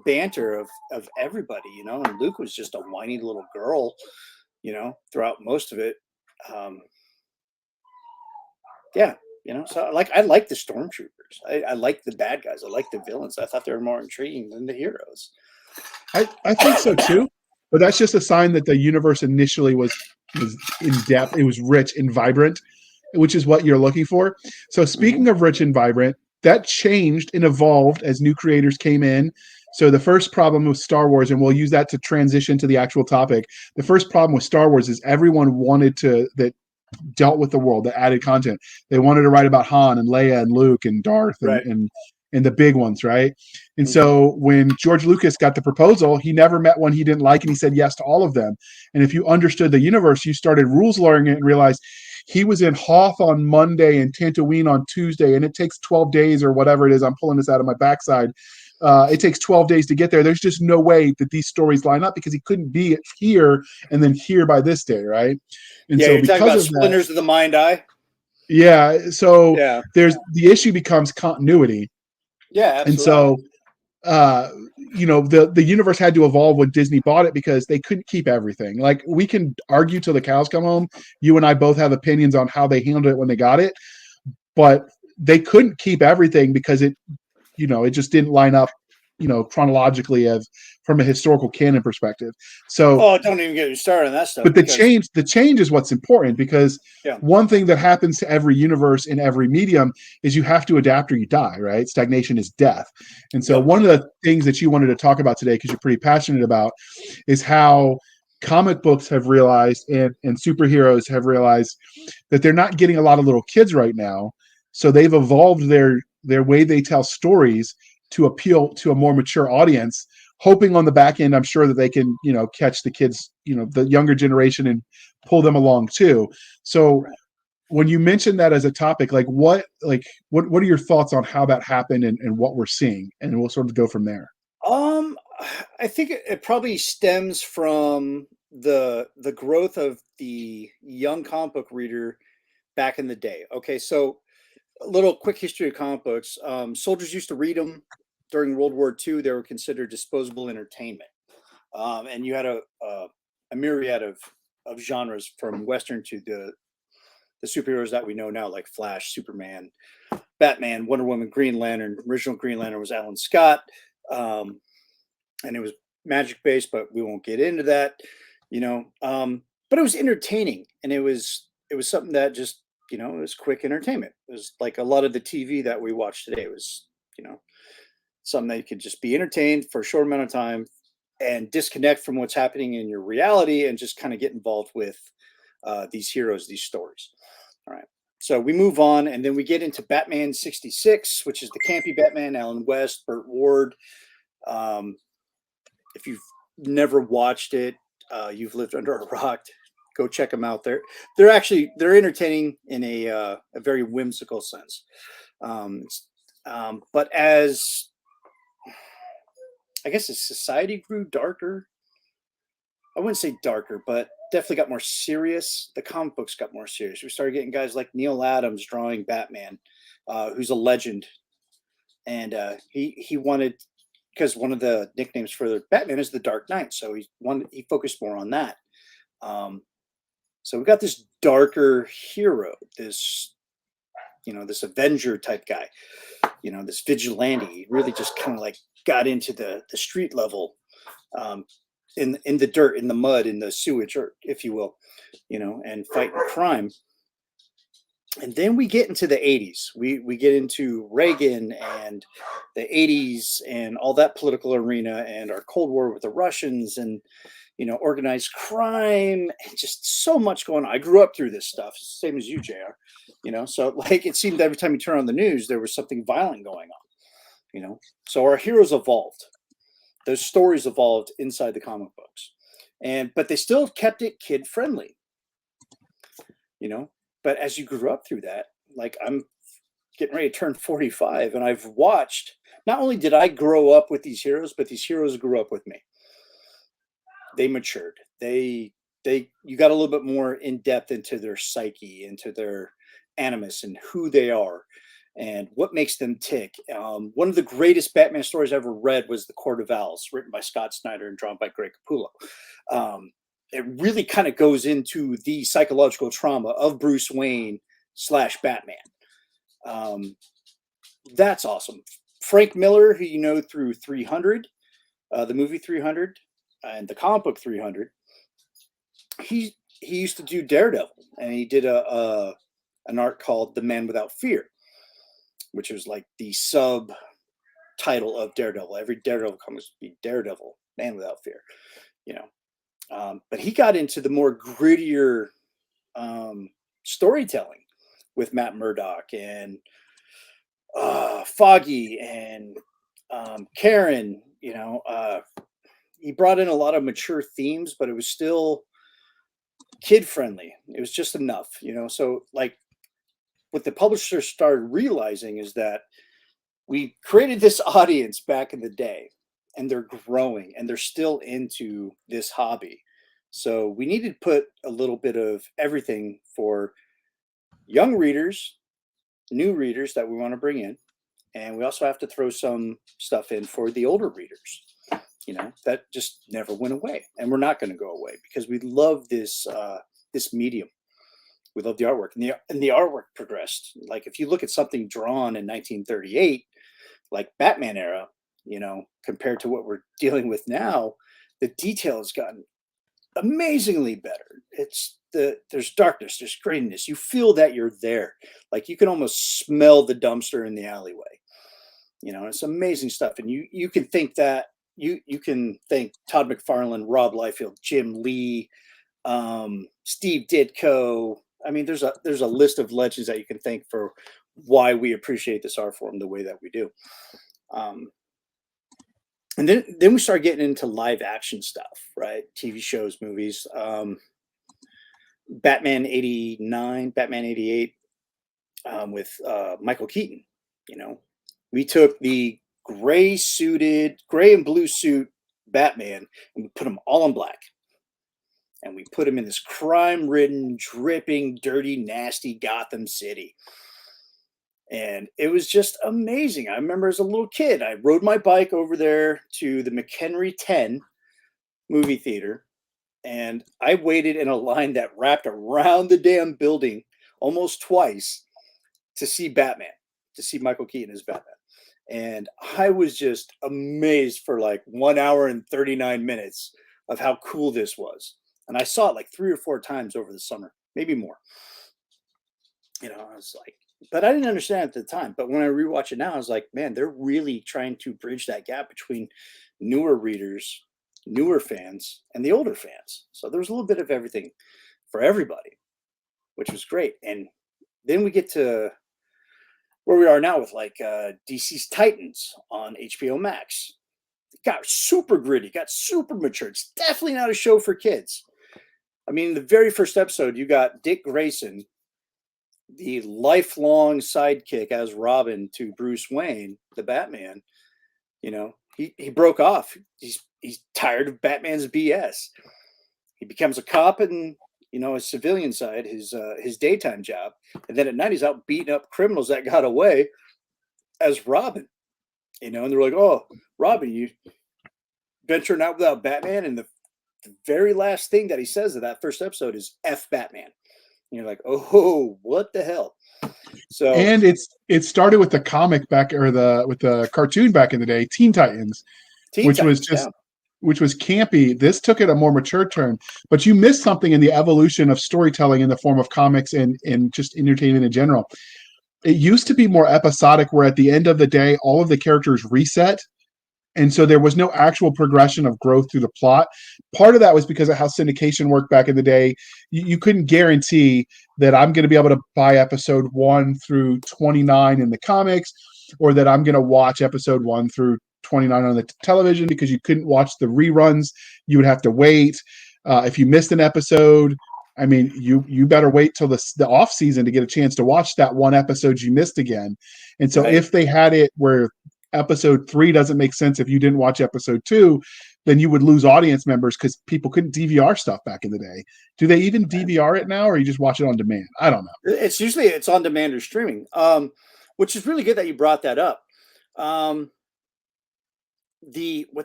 banter of everybody, and Luke was just a whiny little girl. Throughout most of it. So I like the Stormtroopers. I like the bad guys. I like the villains. I thought they were more intriguing than the heroes. I think so too, but that's just a sign that the universe initially was in depth. It was rich and vibrant, which is what you're looking for. So speaking of rich and vibrant, that changed and evolved as new creators came in. So the first problem with Star Wars, and we'll use that to transition to the actual topic. The first problem with Star Wars is everyone wanted that dealt with the world, that added content. They wanted to write about Han and Leia and Luke and Darth and the big ones, right? And so when George Lucas got the proposal, he never met one he didn't like, and he said yes to all of them. And if you understood the universe, you started rules lawyering it and realized he was in Hoth on Monday and Tatooine on Tuesday, and it takes 12 days or whatever it is. I'm pulling this out of my backside. It takes 12 days to get there. There's just no way that these stories line up because he couldn't be here and then here by this day, right? And so you're talking about splinters of the mind eye. Yeah. So there's the issue becomes continuity. Yeah, absolutely. And so the universe had to evolve when Disney bought it because they couldn't keep everything. Like, we can argue till the cows come home. You and I both have opinions on how they handled it when they got it, but they couldn't keep everything because it just didn't line up, chronologically from a historical canon perspective. So, don't even get me started on that stuff. But the change is what's important because one thing that happens to every universe in every medium is you have to adapt or you die, right? Stagnation is death. And so one of the things that you wanted to talk about today, because you're pretty passionate about, is how comic books have realized and superheroes have realized that they're not getting a lot of little kids right now. So they've evolved their way they tell stories to appeal to a more mature audience, hoping on the back end, I'm sure that they can, catch the kids, the younger generation and pull them along too. So when you mentioned that as a topic, what are your thoughts on how that happened and what we're seeing? And we'll sort of go from there. Um, I think it probably stems from the growth of the young comic book reader back in the day. Okay, so a little quick history of comic books. Soldiers used to read them during World War II. They were considered disposable entertainment, and you had a myriad of genres from Western to the superheroes that we know now, like Flash, Superman, Batman, Wonder Woman, Green Lantern. Original Green Lantern was Alan Scott, and it was magic based, but we won't get into that. You know, but it was entertaining, and it was something that just it was quick entertainment. It was like a lot of the TV that we watch today. It was something that you could just be entertained for a short amount of time and disconnect from what's happening in your reality and just kind of get involved with these heroes, these stories. All right. So we move on, and then we get into Batman 66, which is the campy Batman, Alan West, Burt Ward. If you've never watched it, you've lived under a rock. Go check them out. They're entertaining in a very whimsical sense. But as I guess as society grew darker, I wouldn't say darker, but definitely got more serious. The comic books got more serious. We started getting guys like Neil Adams drawing Batman, who's a legend, and he wanted, because one of the nicknames for the Batman is the Dark Knight, so he focused more on that. So we got this darker hero, this this Avenger type guy, this vigilante. He really just kind of like got into the street level, in the dirt, in the mud, in the sewage, or if you will, and fighting crime. And then we get into the 80s. We get into Reagan and the 80s and all that political arena and our Cold War with the Russians and organized crime and just so much going on. I grew up through this stuff, same as you, JR. So like it seemed every time you turn on the news, there was something violent going on. So our heroes evolved. Those stories evolved inside the comic books, but they still kept it kid friendly. But as you grew up through that, like I'm getting ready to turn 45, and I've watched. Not only did I grow up with these heroes, but these heroes grew up with me. They matured. You got a little bit more in depth into their psyche, into their animus, and who they are, and what makes them tick. One of the greatest Batman stories I ever read was The Court of Owls, written by Scott Snyder and drawn by Greg Capullo. It really kind of goes into the psychological trauma of Bruce Wayne / Batman. That's awesome. Frank Miller, who you know through 300, the movie 300, and the comic book 300, he used to do Daredevil, and he did an art called The Man Without Fear, which was like the subtitle of Daredevil. Every Daredevil comic would be Daredevil, Man Without Fear, but he got into the more grittier storytelling with Matt Murdock and Foggy and Karen. He brought in a lot of mature themes, but it was still kid friendly. It was just enough, So like what the publishers started realizing is that we created this audience back in the day, and they're growing and they're still into this hobby. So we needed to put a little bit of everything for young readers, new readers that we want to bring in. And we also have to throw some stuff in for the older readers, that just never went away. And we're not going to go away because we love this medium. We love the artwork, and the artwork progressed. Like if you look at something drawn in 1938, like Batman era, compared to what we're dealing with now, the detail has gotten amazingly better. There's darkness, there's grittiness. You feel that you're there. Like you can almost smell the dumpster in the alleyway. It's amazing stuff. And you can think that you can thank Todd McFarlane, Rob Liefeld, Jim Lee, Steve Ditko. I mean, there's a list of legends that you can thank for why we appreciate this art form the way that we do. And then we start getting into live action stuff, right? TV shows, movies. Batman 89, Batman 88, with Michael Keaton. You know, we took the gray and blue suit Batman and we put him all in black. And we put him in this crime-ridden, dripping, dirty, nasty Gotham City. And it was just amazing. I remember as a little kid, I rode my bike over there to the McHenry 10 movie theater, and I waited in a line that wrapped around the damn building almost twice to see Batman, to see Michael Keaton as Batman. And I was just amazed for like 1 hour and 39 minutes of how cool this was. And I saw it like 3 or 4 times over the summer, maybe more. You know, I was like, but I didn't understand at the time. But when I rewatch it now, I was like, man, they're really trying to bridge that gap between newer readers, newer fans, and the older fans. So there was a little bit of everything for everybody, which was great. And then we get to where we are now with like DC's Titans on HBO Max. It got super gritty, got super mature. It's definitely not a show for kids. I mean, the very first episode, you got Dick Grayson, the lifelong sidekick as Robin to Bruce Wayne, the Batman. You know, he broke off. He's tired of Batman's BS. He becomes a cop in, you know, his civilian side, his daytime job, and then at night he's out beating up criminals that got away as Robin. You know, and they're like, "Oh, Robin, you venturing out without Batman?" And the very last thing that he says of that first episode is "F Batman." And you're like, "Oh, what the hell?" So, and it started with the comic back or with the cartoon back in the day, Teen Titans, which was just which was campy. This took it a more mature turn, but you missed something in the evolution of storytelling in the form of comics and just entertainment in general. It used to be more episodic, where at the end of the day, all of the characters reset. And so there was no actual progression of growth through the plot. Part of that was because of how syndication worked back in the day. You couldn't guarantee that I'm going to be able to buy episode 1 through 29 in the comics, or that I'm going to watch episode 1 through 29 on the television, because you couldn't watch the reruns. You would have to wait. If you missed an episode, I mean, you better wait till the off season to get a chance to watch that one episode you missed again. And so if they had it where episode 3 doesn't make sense if you didn't watch episode 2, then you would lose audience members because people couldn't DVR stuff back in the day. Do they even DVR it now, or you just watch it on demand? I don't know. It's usually on demand or streaming, which is really good that you brought that up. What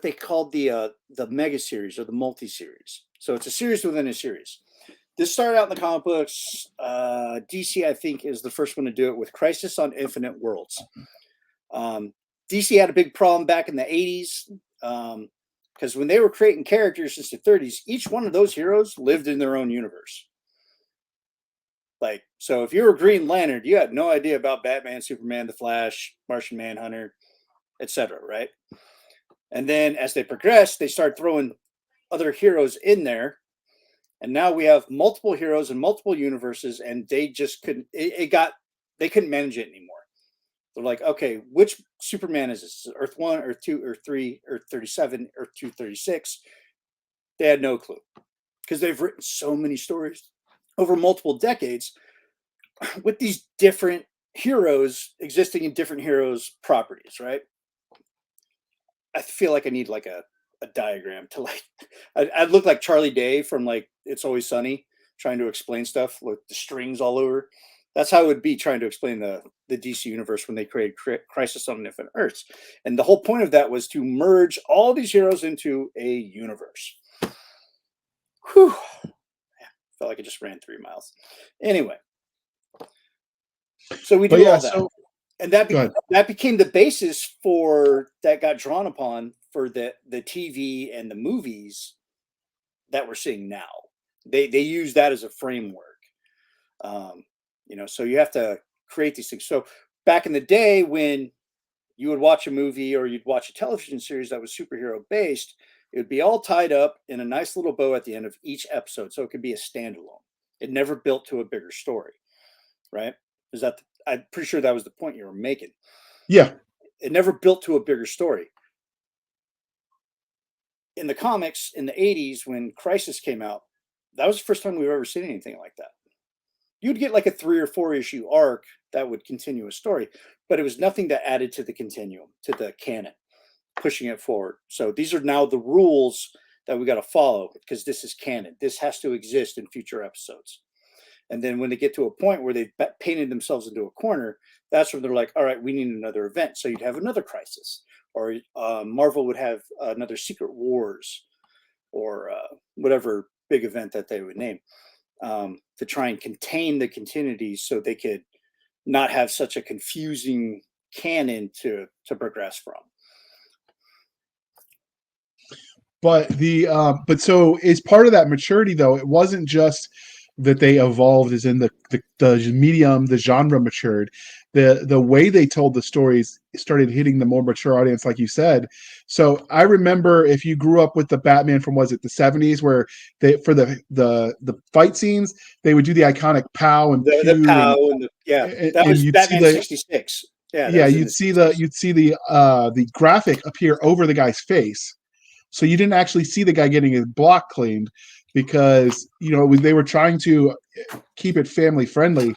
they called the mega series or the multi series. So it's a series within a series. This started out in the comic books. DC, I think, is the first one to do it with Crisis on Infinite Worlds. DC had a big problem back in the 80s because when they were creating characters since the 30s, each one of those heroes lived in their own universe. Like, so if you were Green Lantern, you had no idea about Batman, Superman, The Flash, Martian Manhunter, etc., right? And then as they progressed, they started throwing other heroes in there. And now we have multiple heroes in multiple universes, and they just couldn't, they couldn't manage it anymore. They're like, okay, which Superman is this? Earth 1, Earth 2, Earth 3, Earth 37, Earth 236. They had no clue because they've written so many stories over multiple decades with these different heroes existing in different heroes' properties, right? I feel like I need like a diagram to like, I'd look like Charlie Day from like It's Always Sunny trying to explain stuff with the strings all over. That's how it would be trying to explain the DC universe when they created Crisis on Infinite Earths. And the whole point of that was to merge all these heroes into a universe. Whew. Felt like I just ran 3 miles. Anyway. So we do all that. And that became the basis for that got drawn upon for the TV and the movies that we're seeing now. They use that as a framework. You know, so you have to create these things. So back in the day when you would watch a movie or you'd watch a television series that was superhero based, it would be all tied up in a nice little bow at the end of each episode. So it could be a standalone. It never built to a bigger story, right? I'm pretty sure that was the point you were making. Yeah. It never built to a bigger story. In the comics in the 80s, when Crisis came out, that was the first time we've ever seen anything like that. You'd get like a 3 or 4 issue arc that would continue a story, but it was nothing that added to the continuum, to the canon, pushing it forward. So these are now the rules that we got to follow because this is canon. This has to exist in future episodes. And then when they get to a point where they've painted themselves into a corner, that's when they're like, all right, we need another event. So you'd have another crisis, or Marvel would have another Secret Wars, or whatever big event that they would name, to try and contain the continuities so they could not have such a confusing canon to progress from. But but so is part of that maturity though, it wasn't just that they evolved as in the medium, the genre matured. The way they told the stories started hitting the more mature audience, like you said. So I remember, if you grew up with the Batman from, was it the 70s, where they, for the fight scenes, they would do the iconic pow and pew, the pow and that was you'd Batman see 66. Yeah, you'd see the graphic appear over the guy's face. So you didn't actually see the guy getting his block cleaned, because they were trying to keep it family friendly.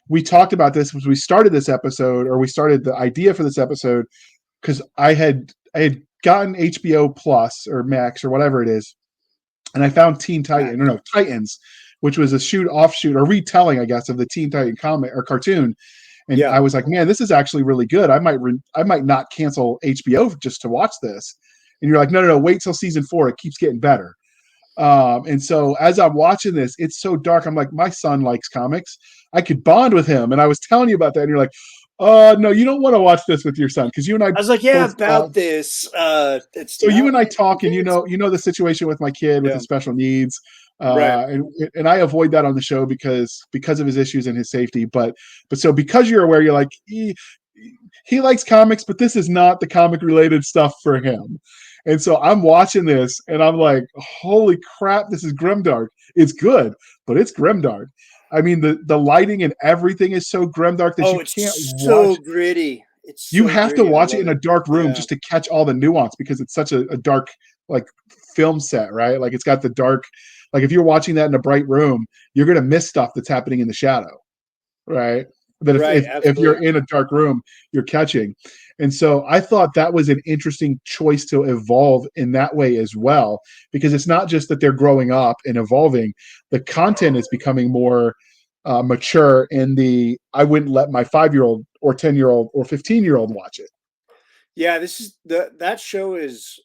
We talked about this as we started this episode, or we started the idea for this episode, because I had gotten HBO Plus or Max or whatever it is, and I found Titans, which was a offshoot or retelling, I guess, of the Teen Titan comic or cartoon. And I was like, man, this is actually really good. I might not cancel HBO just to watch this. And you're like, no, wait till season 4. It keeps getting better. And so as I'm watching this, it's so dark. I'm like, my son likes comics. I could bond with him. And I was telling you about that. And you're like, no, you don't want to watch this with your son. Because you and I was like, yeah, about this. So you and I talk, and you know the situation with my kid with his special needs. Right. And I avoid that on the show because of his issues and his safety. But so because you're aware, you're like, he likes comics, but this is not the comic related stuff for him. And so I'm watching this and I'm like, holy crap, this is grimdark. It's good, but it's grimdark. I mean, the lighting and everything is so grimdark that you can't so watch. gritty. You have to watch it in a dark room just to catch all the nuance, because it's such a dark, like, film set, right? Like, it's got the dark, like, if you're watching that in a bright room, you're going to miss stuff that's happening in the shadow, right? That if you're in a dark room, you're catching. And so I thought that was an interesting choice to evolve in that way as well, because it's not just that they're growing up and evolving. The content is becoming more mature I wouldn't let my 5-year-old or 10-year-old or 15-year-old watch it. Yeah, this is that show is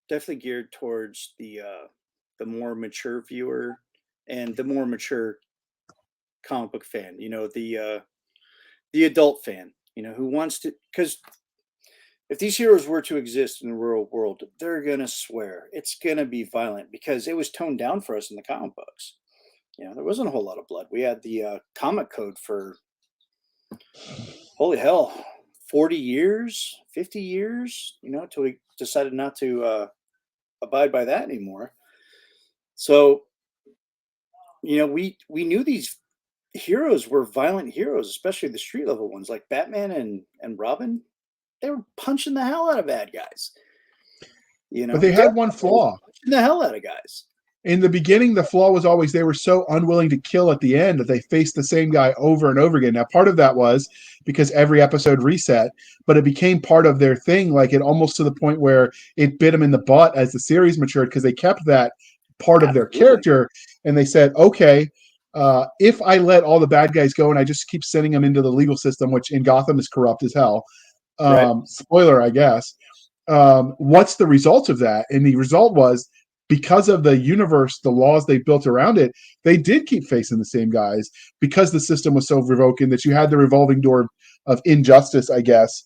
definitely geared towards the more mature viewer and the more mature comic book fan, the adult fan, who wants to, because if these heroes were to exist in the real world, they're going to swear. It's going to be violent because it was toned down for us in the comic books. There wasn't a whole lot of blood. We had the comic code for, holy hell, 40 years, 50 years, until we decided not to abide by that anymore. So, we knew these heroes were violent heroes, especially the street level ones like Batman and Robin. They were punching the hell out of bad guys. But they had one flaw. Punching the hell out of guys. In the beginning, the flaw was always they were so unwilling to kill at the end that they faced the same guy over and over again. Now, part of that was because every episode reset, but it became part of their thing, like it almost to the point where it bit them in the butt as the series matured, because they kept that part of their character, and they said, okay, if I let all the bad guys go and I just keep sending them into the legal system, which in Gotham is corrupt as hell, spoiler, I guess, what's the result of that? And the result was, because of the universe, the laws they built around it, they did keep facing the same guys because the system was so revoking that you had the revolving door of injustice, I guess.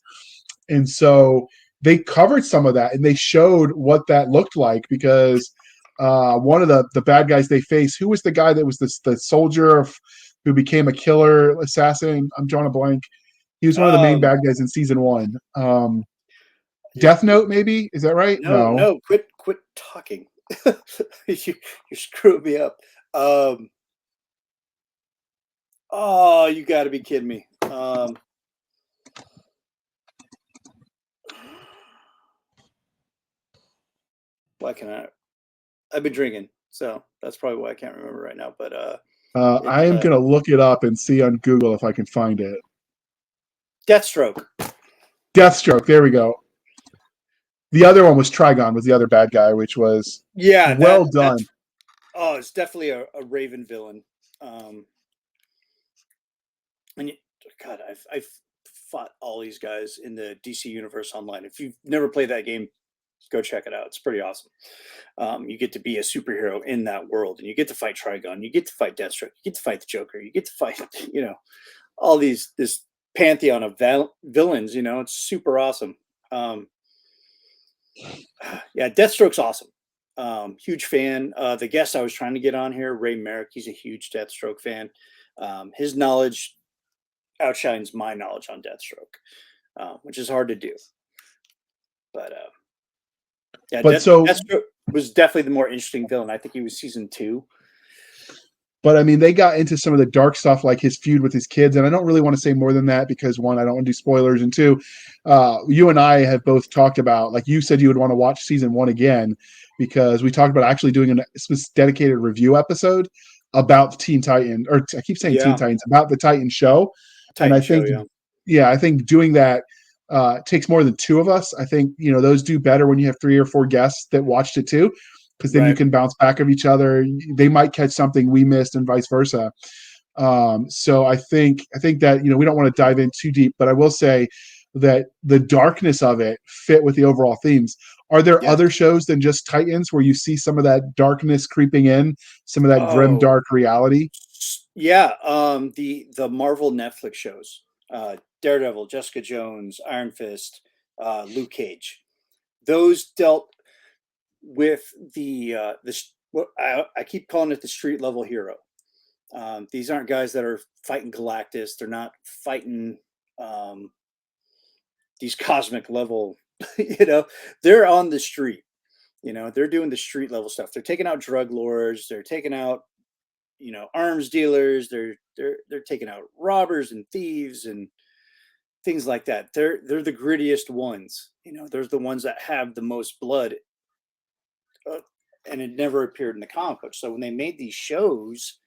And so they covered some of that and they showed what that looked like, because one of the bad guys they faced, who was the guy that was the soldier who became a killer assassin? I'm drawing a blank. He was one of the main bad guys in season 1. Death Note, maybe? Is that right? No. Quit talking. You're screwing me up. Oh, you got to be kidding me. Why can I've been drinking. So that's probably why I can't remember right now. But I am gonna look it up and see on Google if I can find it. Deathstroke. Deathstroke. There we go. The other one was Trigon, was the other bad guy, which was well done. It's definitely a Raven villain. And God, I've fought all these guys in the DC universe online. If you've never played that game, go check it out. It's pretty awesome. You get to be a superhero in that world, and you get to fight Trigon, you get to fight Deathstroke, you get to fight the Joker, you get to fight, all this pantheon of villains. It's super awesome. Yeah, Deathstroke's awesome. Huge fan. The guest I was trying to get on here, Ray Merrick, he's a huge Deathstroke fan. His knowledge outshines my knowledge on Deathstroke, which is hard to do. But Deathstroke was definitely the more interesting villain. I think he was season 2. But I mean, they got into some of the dark stuff, like his feud with his kids, and I don't really want to say more than that because, one, I don't want to do spoilers, and two, you and I have both talked about, like you said, you would want to watch season 1 again because we talked about actually doing a dedicated review episode about Teen Titan, or I keep saying Teen Titans, about the Titan show. And I think, I think doing that takes more than 2 of us. I think, those do better when you have 3 or 4 guests that watched it too, because then you can bounce back of each other. They might catch something we missed and vice versa. So I think that, we don't want to dive in too deep, but I will say that the darkness of it fit with the overall themes. Are there other shows than just Titans where you see some of that darkness creeping in, some of that grim, dark reality? Yeah. The Marvel Netflix shows, Daredevil, Jessica Jones, Iron Fist, Luke Cage, those dealt with what I keep calling it, the street level hero. These aren't guys that are fighting Galactus. They're not fighting these cosmic level, they're on the street. They're doing the street level stuff. They're taking out drug lords. They're taking out, arms dealers. They're taking out robbers and thieves and things like that. They're the grittiest ones. They're the ones that have the most blood. And it never appeared in the comic book. So when they made these shows,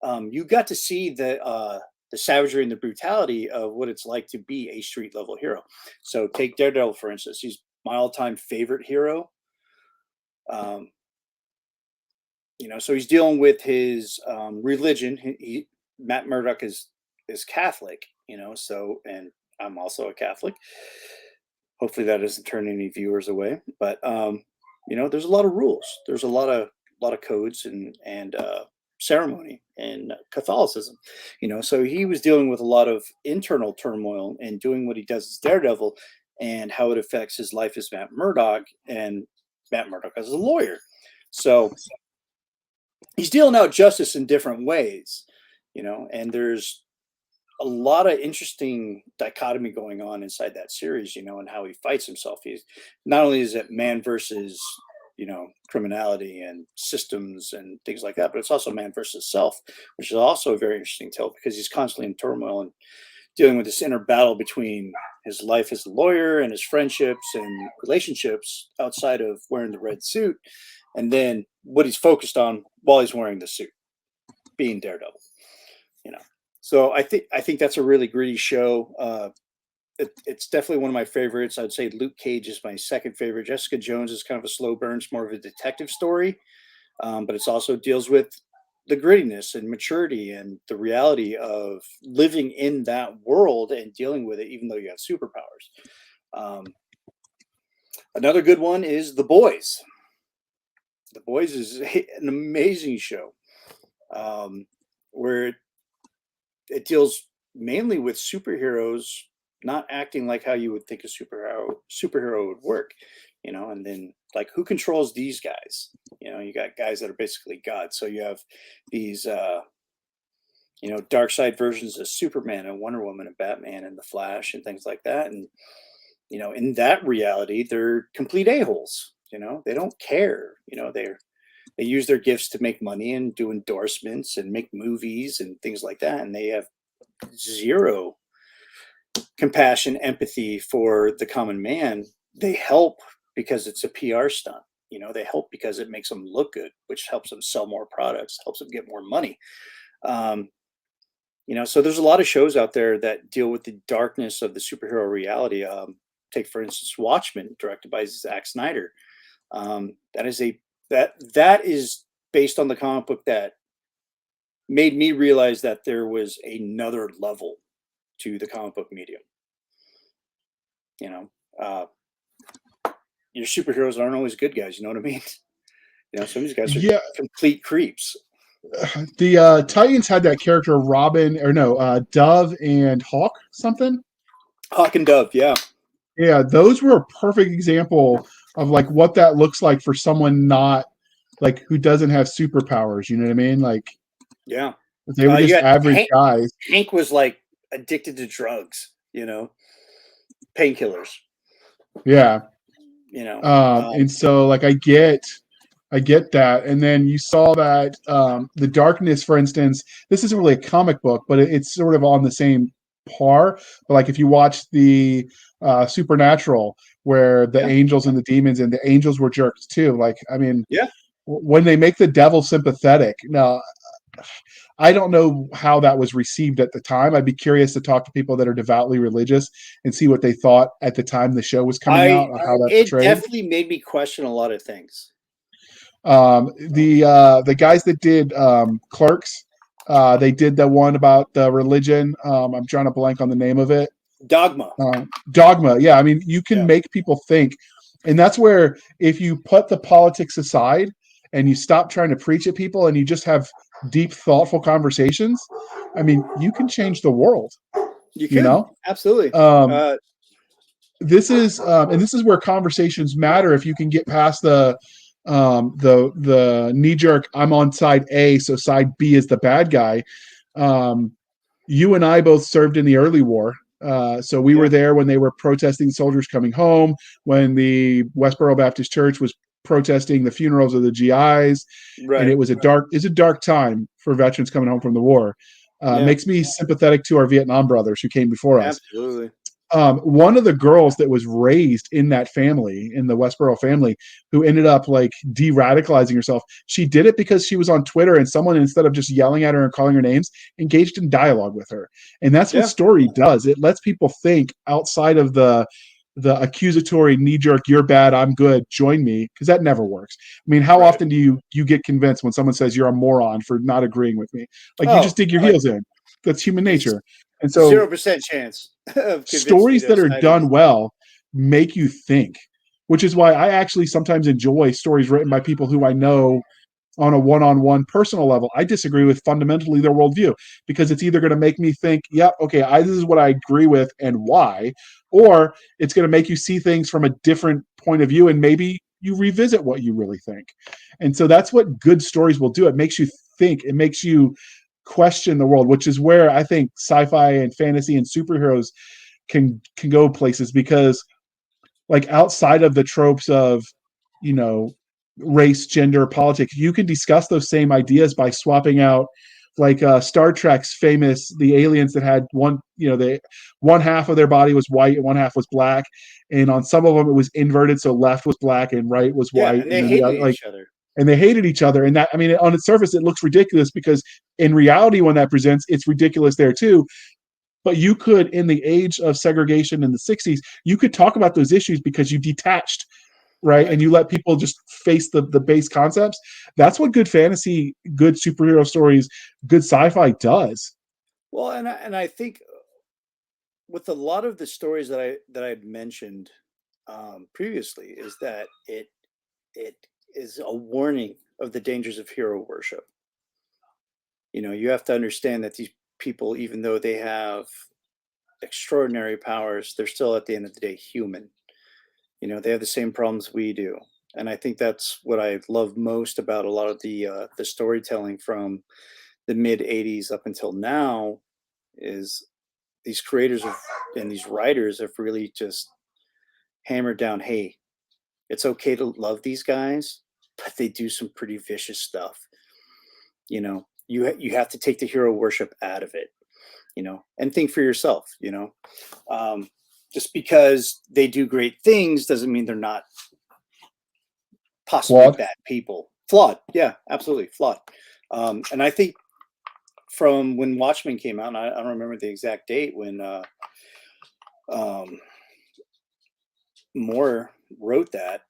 you got to see the savagery and the brutality of what it's like to be a street level hero. So take Daredevil, for instance. He's my all-time favorite hero. So he's dealing with his religion. Matt Murdock is Catholic, and I'm also a Catholic. Hopefully that doesn't turn any viewers away. But there's a lot of rules. There's a lot of codes and ceremony and Catholicism. So he was dealing with a lot of internal turmoil and doing what he does as Daredevil and how it affects his life as Matt Murdock, and Matt Murdock as a lawyer. So he's dealing out justice in different ways, and there's a lot of interesting dichotomy going on inside that series, and how he fights himself. He's not only is it man versus, criminality and systems and things like that, but it's also man versus self, which is also a very interesting tale because he's constantly in turmoil and dealing with this inner battle between his life as a lawyer and his friendships and relationships outside of wearing the red suit, and then what he's focused on while he's wearing the suit, being Daredevil. So I think that's a really gritty show. It's definitely one of my favorites. I'd say Luke Cage is my second favorite. Jessica Jones is kind of a slow burn. It's more of a detective story, but it also deals with the grittiness and maturity and the reality of living in that world and dealing with it, even though you have superpowers. Another good one is The Boys. The Boys is an amazing show, where it deals mainly with superheroes not acting like how you would think a superhero would work, and then like who controls these guys? You got guys that are basically gods. So you have these dark side versions of Superman and Wonder Woman and Batman and the Flash and things like that. And in that reality, they're complete a-holes. They don't care. They use their gifts to make money and do endorsements and make movies and things like that. And they have zero compassion, empathy for the common man. They help because it's a PR stunt. they help because it makes them look good, which helps them sell more products, helps them get more money. Um, so there's a lot of shows out there that deal with the darkness of the superhero reality. Take for instance Watchmen, directed by Zack Snyder. That is based on the comic book that made me realize that there was another level to the comic book medium. You know, uh, your superheroes aren't always good guys. You know what I mean? Some of these guys are Yeah, complete creeps. the Titans had that character Robin, or no, Dove and Hawk something. Hawk and Dove, yeah. Yeah, those were a perfect example of like what that looks like for someone not like who doesn't have superpowers. You know what I mean? Like, yeah, they were you just had average guys. Hank was like addicted to drugs, painkillers. Yeah. Um, And so like I get that. And then you saw that the Darkness, for instance, this isn't really a comic book, but it's sort of on the same par. But like if you watch the Supernatural, where the yeah, angels and the demons and the angels were jerks too. Like, I mean, yeah. when they make the devil sympathetic, now I don't know how that was received at the time. I'd be curious to talk to people that are devoutly religious and see what they thought at the time the show was coming out or how that's It portrayed. definitely made me question a lot of things. The guys that did Clerks, they did the one about the religion. I'm trying to blank on the name of it. Dogma. Dogma. Yeah, I mean, you can Yeah. make people think, and that's where if you put the politics aside and you stop trying to preach at people and you just have deep, thoughtful conversations, I mean, you can change the world. You You can know, absolutely. this is and this is where conversations matter. If you can get past the knee jerk, I'm on side A, so side B is the bad guy. Um, you and I both served in the early war. So we were Yeah. there when they were protesting soldiers coming home, when the Westboro Baptist Church was protesting the funerals of the GIs, and Right. it's a dark time for veterans coming home from the war. Yeah. Makes me sympathetic to our Vietnam brothers who came before us. Absolutely. One of the girls that was raised in that family, in the Westboro family, who ended up like de-radicalizing herself, she did it because she was on Twitter and someone, instead of just yelling at her and calling her names, engaged in dialogue with her. And that's what Yeah. story does. It lets people think outside of the accusatory knee-jerk, you're bad, I'm good, join me, because that never works. I mean, how Right. often do you get convinced when someone says you're a moron for not agreeing with me? Like, you Oh, just dig your heels in. That's human nature. And so 0% chance of convincing you stories to that are side with done well make you think, which is why I actually sometimes enjoy stories written by people who I know on a one-on-one personal level. I disagree with fundamentally their worldview because it's either going to make me think, yep, okay, this is what I agree with and why, or it's going to make you see things from a different point of view and maybe you revisit what you really think. And so that's what good stories will do. It makes you think, it makes you question the world, which is where I think sci-fi and fantasy and superheroes can go places, because like outside of the tropes of, you know, race, gender, politics, you can discuss those same ideas by swapping out like Star Trek's famous the aliens that had one, they one half of their body was white and one half was black, and on some of them it was inverted, so left was black and right was Yeah, white, and and they then the hated other, like, each other. and they hated each other. And that, I mean, on its surface it looks ridiculous because in reality when that presents, it's ridiculous there too. But you could, in the age of segregation in the 60s, you could talk about those issues because you detached, right? Right. And you let people just face the base concepts. That's what good fantasy, good superhero stories, good sci-fi does. Well, and I think with a lot of the stories that I had mentioned previously is that it is a warning of the dangers of hero worship. You have to understand that these people, even though they have extraordinary powers, they're still at the end of the day human. They have the same problems we do. And I think that's what I love most about a lot of the storytelling from the mid 80s up until now is these creators and these writers have really just hammered down, hey, it's okay to love these guys, but they do some pretty vicious stuff. You have to take the hero worship out of it, and think for yourself. Um, just because they do great things doesn't mean they're not possibly Flawed. bad people. Flawed. Yeah, absolutely flawed. And I think from when Watchmen came out, and I don't remember the exact date when um, Moore wrote that,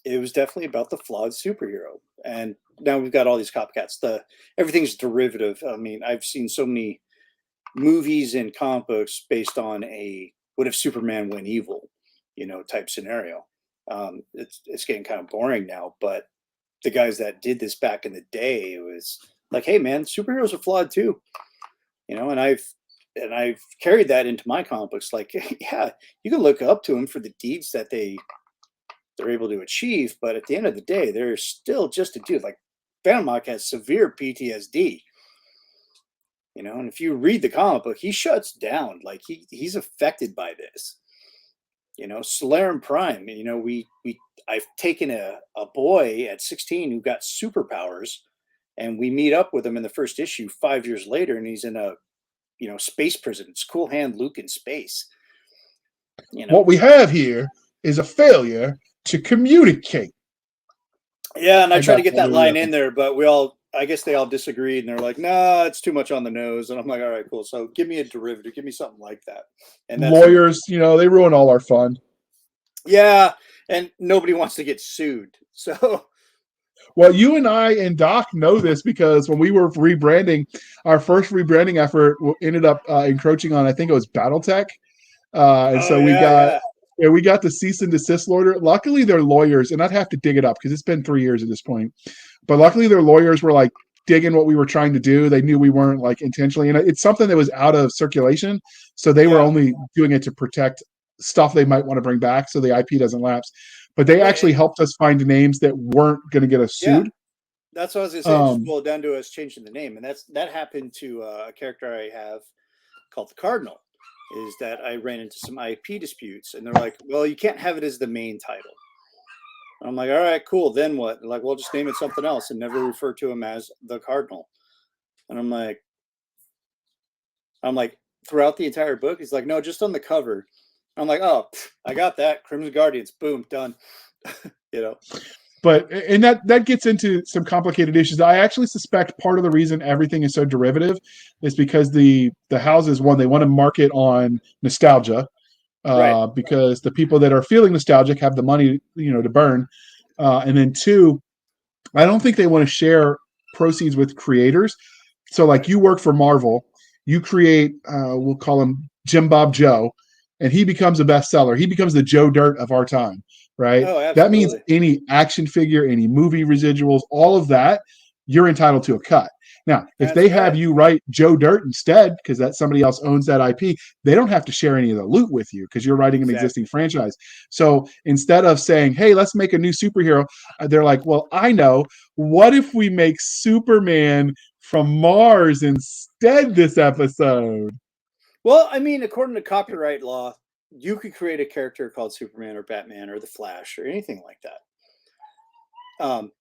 it was definitely about the flawed superhero. And now we've got all these copycats. Everything's derivative. I mean, I've seen so many movies and comic books based on a what if Superman went evil, type scenario. It's getting kind of boring now, but the guys that did this back in the day, it was like, hey man, superheroes are flawed too, and I've carried that into my comic books. Like, yeah, you can look up to them for the deeds that they're able to achieve, but at the end of the day, they're still just a dude. Like, Phantom has severe PTSD, and if you read the comic book, he shuts down. Like, he's affected by this. Solarum Prime. I've taken a boy at 16 who got superpowers, and we meet up with him in the first issue 5 years later, and he's in a space prison. It's Cool Hand Luke in space. What we have here is a failure to communicate. Yeah, and I tried to get that line in there, but I guess they all disagreed, and they're like, "Nah, it's too much on the nose." And I'm like, "All right, cool. So give me a derivative. Give me something like that." And lawyers, they ruin all our fun. Yeah, and nobody wants to get sued. So, well, you and I and Doc know this because when we were rebranding, our first rebranding effort ended up encroaching on, I think it was BattleTech, and so we got the cease and desist order. Luckily, they're lawyers, and I'd have to dig it up because it's been 3 years at this point. But luckily, their lawyers were like digging what we were trying to do. They knew we weren't like intentionally, and it's something that was out of circulation, so they were only doing it to protect stuff they might want to bring back, so the IP doesn't lapse. But they actually helped us find names that weren't going to get us sued. Yeah. That's what I was going to say. Just boiled down to us changing the name, and that happened to a character I have called the Cardinal. Is that I ran into some IP disputes, and they're like, "Well, you can't have it as the main title." I'm like, "All right, cool. Then what?" They're like, "Well, just name it something else and never refer to him as the Cardinal." And I'm like, throughout the entire book, he's like, "No, just on the cover." I'm like, "Oh, I got that. Crimson Guardians, boom, done." But and that gets into some complicated issues. I actually suspect part of the reason everything is so derivative is because the houses, one, they want to market on nostalgia, right. Because the people that are feeling nostalgic have the money, to burn, and then two, I don't think they want to share proceeds with creators. So, like, you work for Marvel, you create, we'll call him Jim Bob Joe, and he becomes a bestseller. He becomes the Joe Dirt of our time. Right? Oh, that means any action figure, any movie residuals, all of that, you're entitled to a cut. Now, if they have you write Joe Dirt instead, because that somebody else owns that IP, they don't have to share any of the loot with you because you're writing an existing franchise. So instead of saying, hey, let's make a new superhero, they're like, well, I know. What if we make Superman from Mars instead this episode? Well, I mean, according to copyright law, you could create a character called Superman or Batman or the Flash or anything like that.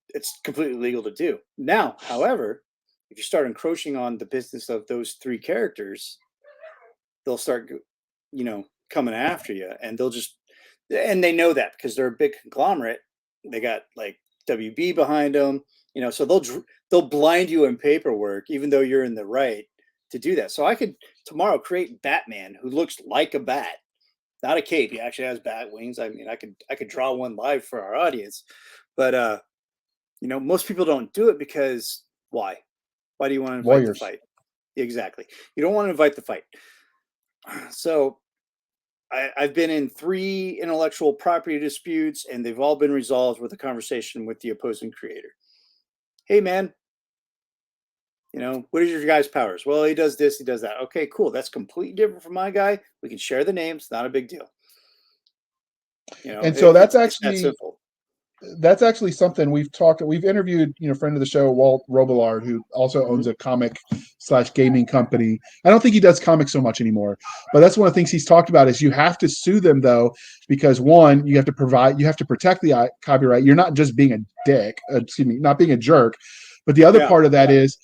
It's completely legal to do. Now, however, if you start encroaching on the business of those three characters, they'll start, coming after you, and and they know that because they're a big conglomerate. They got like WB behind them, so they'll blind you in paperwork, even though you're in the right to do that. So I could tomorrow create Batman who looks like a bat. Not a cape. He actually has bat wings. I mean, I could draw one live for our audience, but most people don't do it because why? Why do you want to invite the fight? Exactly. You don't want to invite the fight. So I've been in 3 intellectual property disputes, and they've all been resolved with a conversation with the opposing creator. Hey, man, what is your guy's powers? Well, he does this, he does that. Okay, cool. That's completely different from my guy. We can share the names. Not a big deal. And so that's actually something we've interviewed, friend of the show, Walt Robillard, who also owns a comic/gaming company. I don't think he does comics so much anymore, but that's one of the things he's talked about is you have to sue them though, because one, you have to protect the copyright. You're not just being a dick, not being a jerk, but the other part of that is,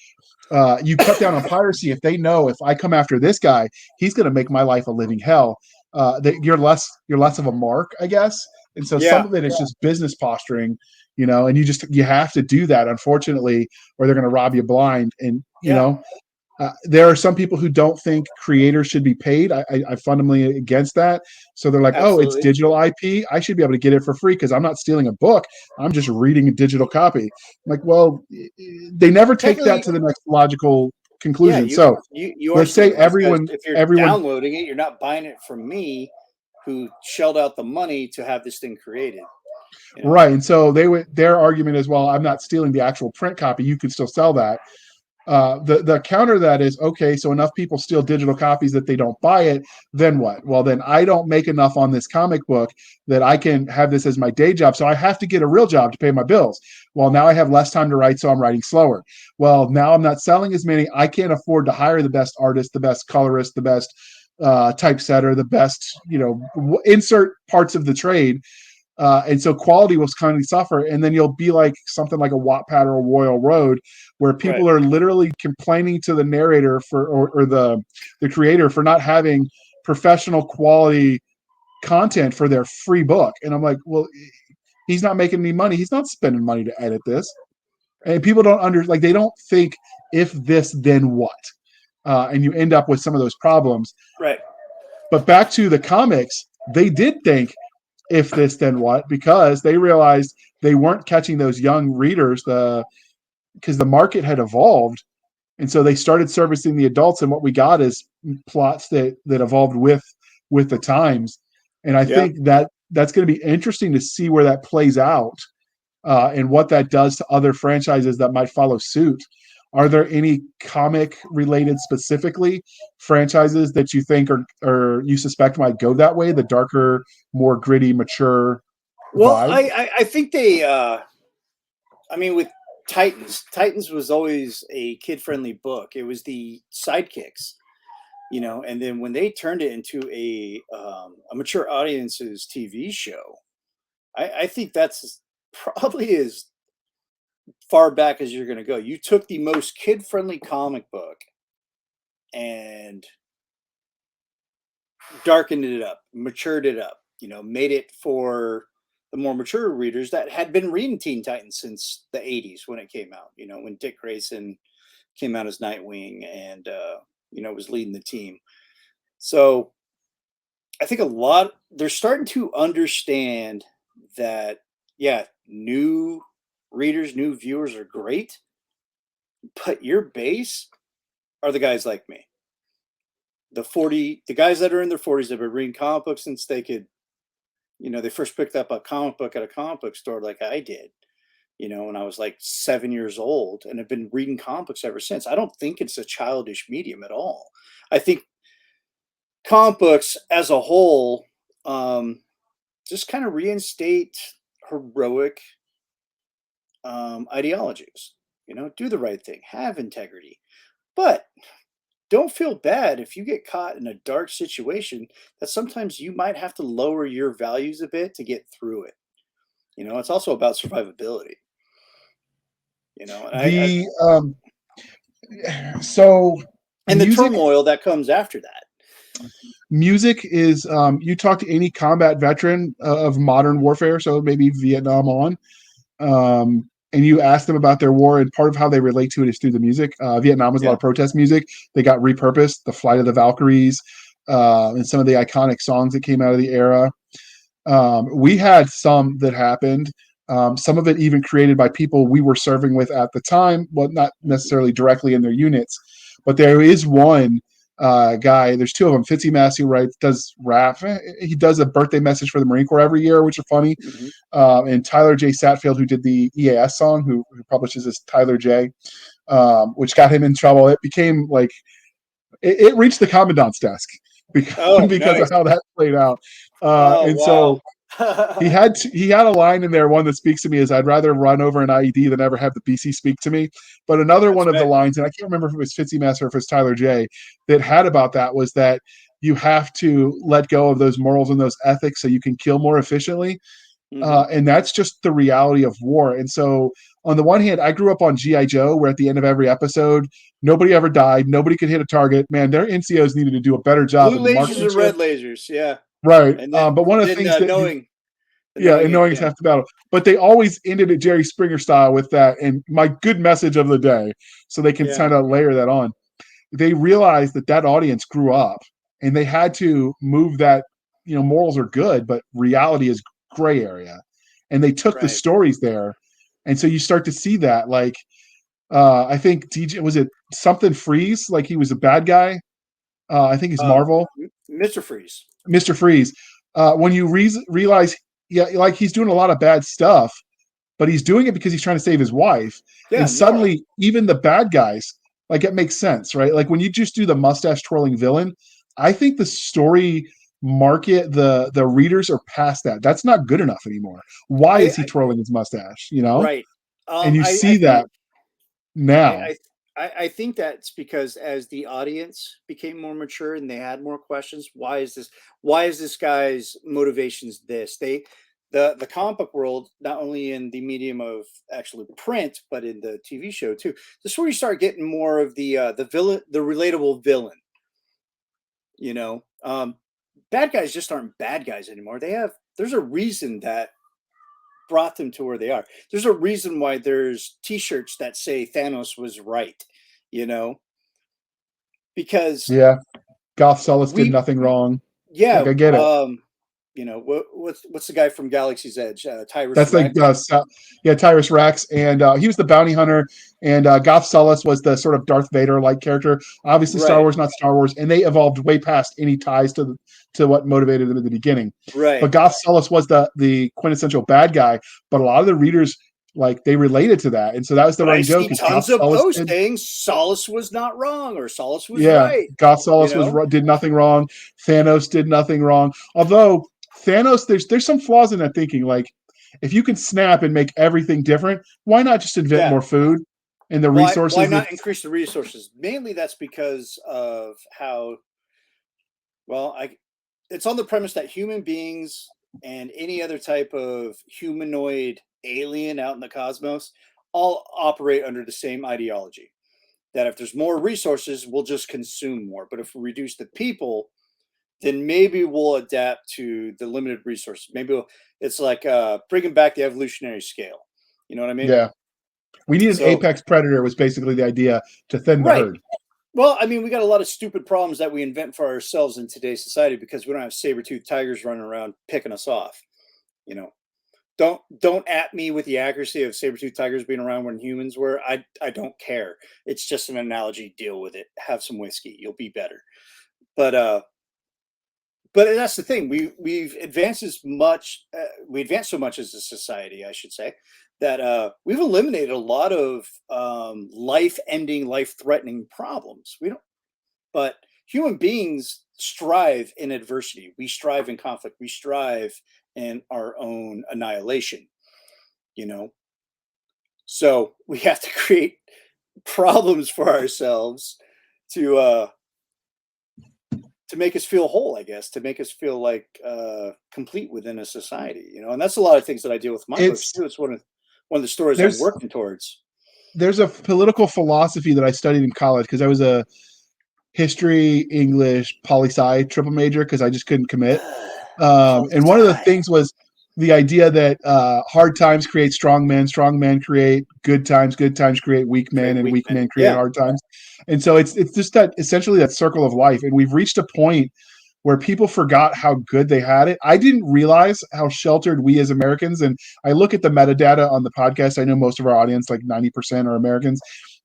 you cut down on piracy. If they know if I come after this guy, he's going to make my life a living hell. That you're less of a mark, I guess. And so some of it is just business posturing, and you have to do that, unfortunately, or they're going to rob you blind. And, there are some people who don't think creators should be paid. I fundamentally against that. So they're like, oh, it's digital IP. I should be able to get it for free because I'm not stealing a book. I'm just reading a digital copy. I'm like, well, they never take that to the next logical conclusion. So you let's say everyone, if you're downloading it, you're not buying it from me, who shelled out the money to have this thing created. Right. And so their argument is, well, I'm not stealing the actual print copy. You can still sell that. The counter to that is, okay, so enough people steal digital copies that they don't buy it, then what? Well, then I don't make enough on this comic book that I can have this as my day job, so I have to get a real job to pay my bills. Well, now I have less time to write, so I'm writing slower. Well, now I'm not selling as many. I can't afford to hire the best artist, the best colorist, the best typesetter, the best, insert parts of the trade. And so quality will kind of suffer, and then you'll be like something like a Wattpad or a Royal Road, where people are literally complaining to the narrator or the creator for not having professional quality content for their free book. And I'm like, well, he's not making any money. He's not spending money to edit this. And people don't they don't think if this, then what? And you end up with some of those problems. Right. But back to the comics, they did think, if this, then what? Because they realized they weren't catching those young readers because the market had evolved. And so they started servicing the adults. And what we got is plots that evolved with the times. And I think that's going to be interesting to see where that plays out and what that does to other franchises that might follow suit. Are there any comic related specifically franchises that you think or you suspect might go that way? The darker, more gritty, mature. Well, I think they, with Titans was always a kid friendly book. It was the sidekicks, and then when they turned it into a mature audience's TV show, I think that's probably as far back as you're going to go. You took the most kid-friendly comic book and darkened it up, matured it up, made it for the more mature readers that had been reading Teen Titans since the 80s when it came out, when Dick Grayson came out as Nightwing and, was leading the team. So I think they're starting to understand that, new readers, new viewers are great, but your base are the guys like me. The guys that are in their 40s that have been reading comic books since they could, they first picked up a comic book at a comic book store like I did, when I was like 7 years old, and have been reading comic books ever since. I don't think it's a childish medium at all. I think comic books as a whole just kind of reinstate heroic ideologies. Do the right thing, have integrity, but don't feel bad if you get caught in a dark situation that sometimes you might have to lower your values a bit to get through it. It's also about survivability. And the turmoil that comes after that. Music is, you talk to any combat veteran of modern warfare, so maybe Vietnam on, and you ask them about their war, and part of how they relate to it is through the music. Vietnam was a lot of protest music. They got repurposed, the Flight of the Valkyries, and some of the iconic songs that came out of the era. We had some that happened. Some of it even created by people we were serving with at the time, well, not necessarily directly in their units, but there is one guy. There's two of them. Fitzy Mass, who does rap. He does a birthday message for the Marine Corps every year, which are funny. Mm-hmm. And Tyler J. Satfield, who did the EAS song, who publishes this Tyler J, which got him in trouble. It became like it reached the commandant's desk because nice. Of how that played out. So he had a line in there. One that speaks to me is, "I'd rather run over an IED than ever have the BC speak to me." But another one of the lines, and I can't remember if it was Fitzy Mass or if it was Tyler J, that had about that was that you have to let go of those morals and those ethics so you can kill more efficiently. Mm-hmm. And that's just the reality of war. And so on the one hand, I grew up on G.I. Joe, where at the end of every episode, nobody ever died. Nobody could hit a target. Man, their NCOs needed to do a better job. Blue lasers and red lasers. Yeah. Right. But one of the things that Yeah, and knowing it's half the battle. But they always ended it Jerry Springer style with that, and my good message of the day, so they can kind of layer that on. They realized that that audience grew up, and they had to move that. You know, morals are good, but reality is gray area, and they took the stories there, and so you start to see that. Like, I think DJ was it something Freeze, like he was a bad guy. I think he's Marvel. Mr. Freeze. Mr. Freeze. When you realize, yeah, like he's doing a lot of bad stuff, but he's doing it because he's trying to save his wife. Yeah, and suddenly, even the bad guys, like it makes sense, right? Like when you just do the mustache twirling villain, I think the story market, the readers are past that. That's not good enough anymore. Why is he twirling his mustache? You know, right? And you see that now. I think that's because as the audience became more mature and they had more questions, why is this guy's motivations this? The comic book world, not only in the medium of actually print, but in the TV show too. This is where you start getting more of the villain, the relatable villain. You know, bad guys just aren't bad guys anymore. There's a reason that brought them to where they are. There's a reason why there's T-shirts that say Thanos was right, you know, because Goth Sullus did nothing wrong. Yeah, like, I get it. You know what's the guy from Galaxy's Edge? Tyrus. That's Rex? Tyrus Rex, and he was the bounty hunter, and Goth Sullus was the sort of Darth Vader-like character. Obviously, Star Wars, not Star Wars, and they evolved way past any ties to what motivated them in the beginning. Right. But Goth Sullus was the quintessential bad guy. But a lot of the readers, like, they related to that, and so that was the running joke. Tons of posts saying Sullus was not wrong or Sullus was right. Goth Sullus did nothing wrong. Thanos did nothing wrong. Although Thanos, there's some flaws in that thinking. Like, if you can snap and make everything different, why not just invent more food and the resources? Why not increase the resources? Mainly that's because of how, it's on the premise that human beings and any other type of humanoid alien out in the cosmos all operate under the same ideology. That if there's more resources, we'll just consume more. But if we reduce the people, then maybe we'll adapt to the limited resources. Maybe it's like bringing back the evolutionary scale. You know what I mean? Yeah. We need an apex predator was basically the idea to thin the herd. Well, I mean, we got a lot of stupid problems that we invent for ourselves in today's society because we don't have saber-toothed tigers running around picking us off. You know, don't at me with the accuracy of saber-toothed tigers being around when humans were. I don't care. It's just an analogy. Deal with it. Have some whiskey. You'll be better. But that's the thing. We've advanced as much. We advanced so much as a society, I should say, that we've eliminated a lot of life-ending, life-threatening problems. But human beings strive in adversity. We strive in conflict. We strive in our own annihilation. You know, so we have to create problems for ourselves to make us feel whole, I guess, to make us feel like complete within a society, you know. And that's a lot of things that I deal with my books too. It's one of the stories I'm working towards. There's a political philosophy that I studied in college because I was a history, English, poli-sci triple major because I just couldn't commit. And one of the things was the idea that hard times create strong men create good times create weak men, and weak men create hard times. And so it's just that essentially that circle of life. And we've reached a point where people forgot how good they had it. I didn't realize how sheltered we as Americans, and I look at the metadata on the podcast. I know most of our audience, like 90% are Americans.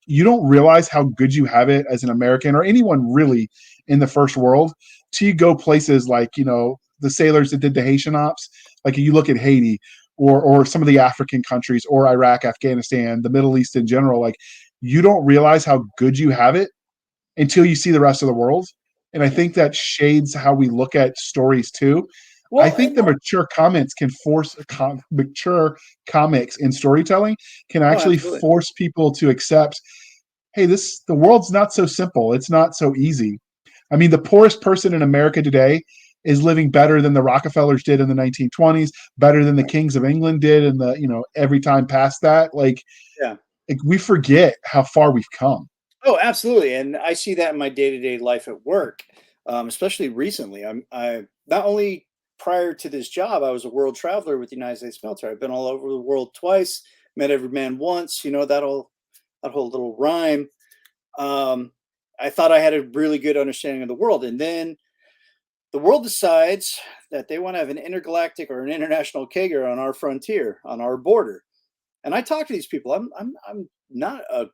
You don't realize how good you have it as an American or anyone really in the first world till you go places like, you know, the sailors that did the Haitian ops. Like you look at Haiti or some of the African countries or Iraq, Afghanistan, the Middle East in general, like you don't realize how good you have it until you see the rest of the world. And I think that shades how we look at stories too. Well, I think the mature comments can force mature comics in storytelling can actually force people to accept, hey, the world's not so simple. It's not so easy. I mean, the poorest person in America today is living better than the Rockefellers did in the 1920s, better than the kings of England did in the, you know, every time past that. Like we forget how far we've come. Oh, absolutely. And I see that in my day-to-day life at work, especially recently. I'm not only prior to this job, I was a world traveler with the United States military. I've been all over the world twice, met every man once, that whole little rhyme. I thought I had a really good understanding of the world. And then the world decides that they want to have an intergalactic or an international Kager on our frontier, on our border. And I talk to these people. I'm not a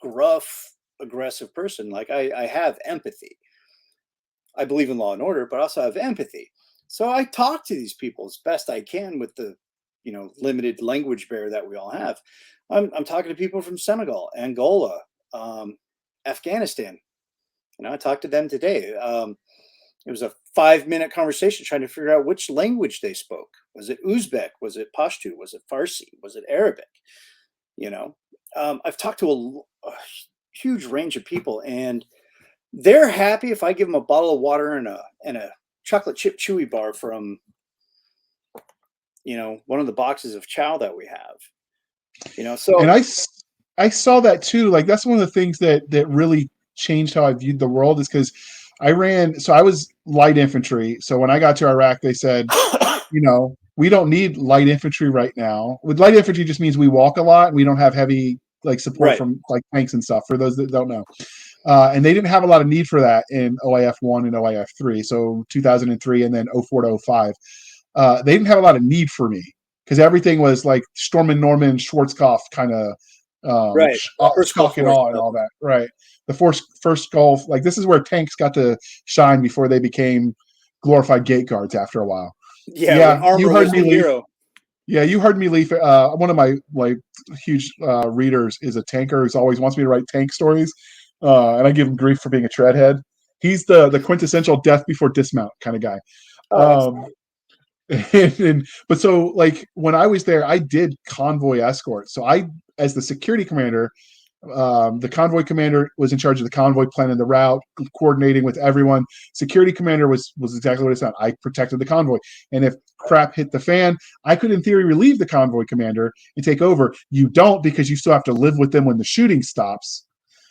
gruff, aggressive person. Like I have empathy. I believe in law and order, but I also have empathy. So I talk to these people as best I can with the, limited language barrier that we all have. I'm talking to people from Senegal, Angola, Afghanistan. I talked to them today. It was a 5-minute conversation trying to figure out which language they spoke. Was it Uzbek? Was it Pashto? Was it Farsi? Was it Arabic? I've talked to a huge range of people, and they're happy if I give them a bottle of water and a chocolate chip chewy bar from, one of the boxes of chow that we have. So. And I saw that too. Like that's one of the things that really changed how I viewed the world is because I was light infantry. So when I got to Iraq, they said, we don't need light infantry right now. With light infantry just means we walk a lot and we don't have heavy like support Right. from like tanks and stuff for those that don't know. And they didn't have a lot of need for that in OIF 1 and OIF 3. So 2003 and then 04 to 05. They didn't have a lot of need for me because everything was like Stormin Norman, Schwarzkopf kind of Right. shock and awe and all that. Right. The first Gulf, like this is where tanks got to shine before they became glorified gate guards after a while. Yeah, when armor was the hero. Yeah, you heard me leave. One of my like huge readers is a tanker who always wants me to write tank stories, and I give him grief for being a treadhead. He's the quintessential death before dismount kind of guy. But so like when I was there, I did convoy escort. So I, as the security commander, the convoy commander was in charge of the convoy, planning the route, coordinating with everyone. Security commander was exactly what it said. I protected the convoy, and if crap hit the fan, I could in theory relieve the convoy commander and take over. You don't, because you still have to live with them when the shooting stops,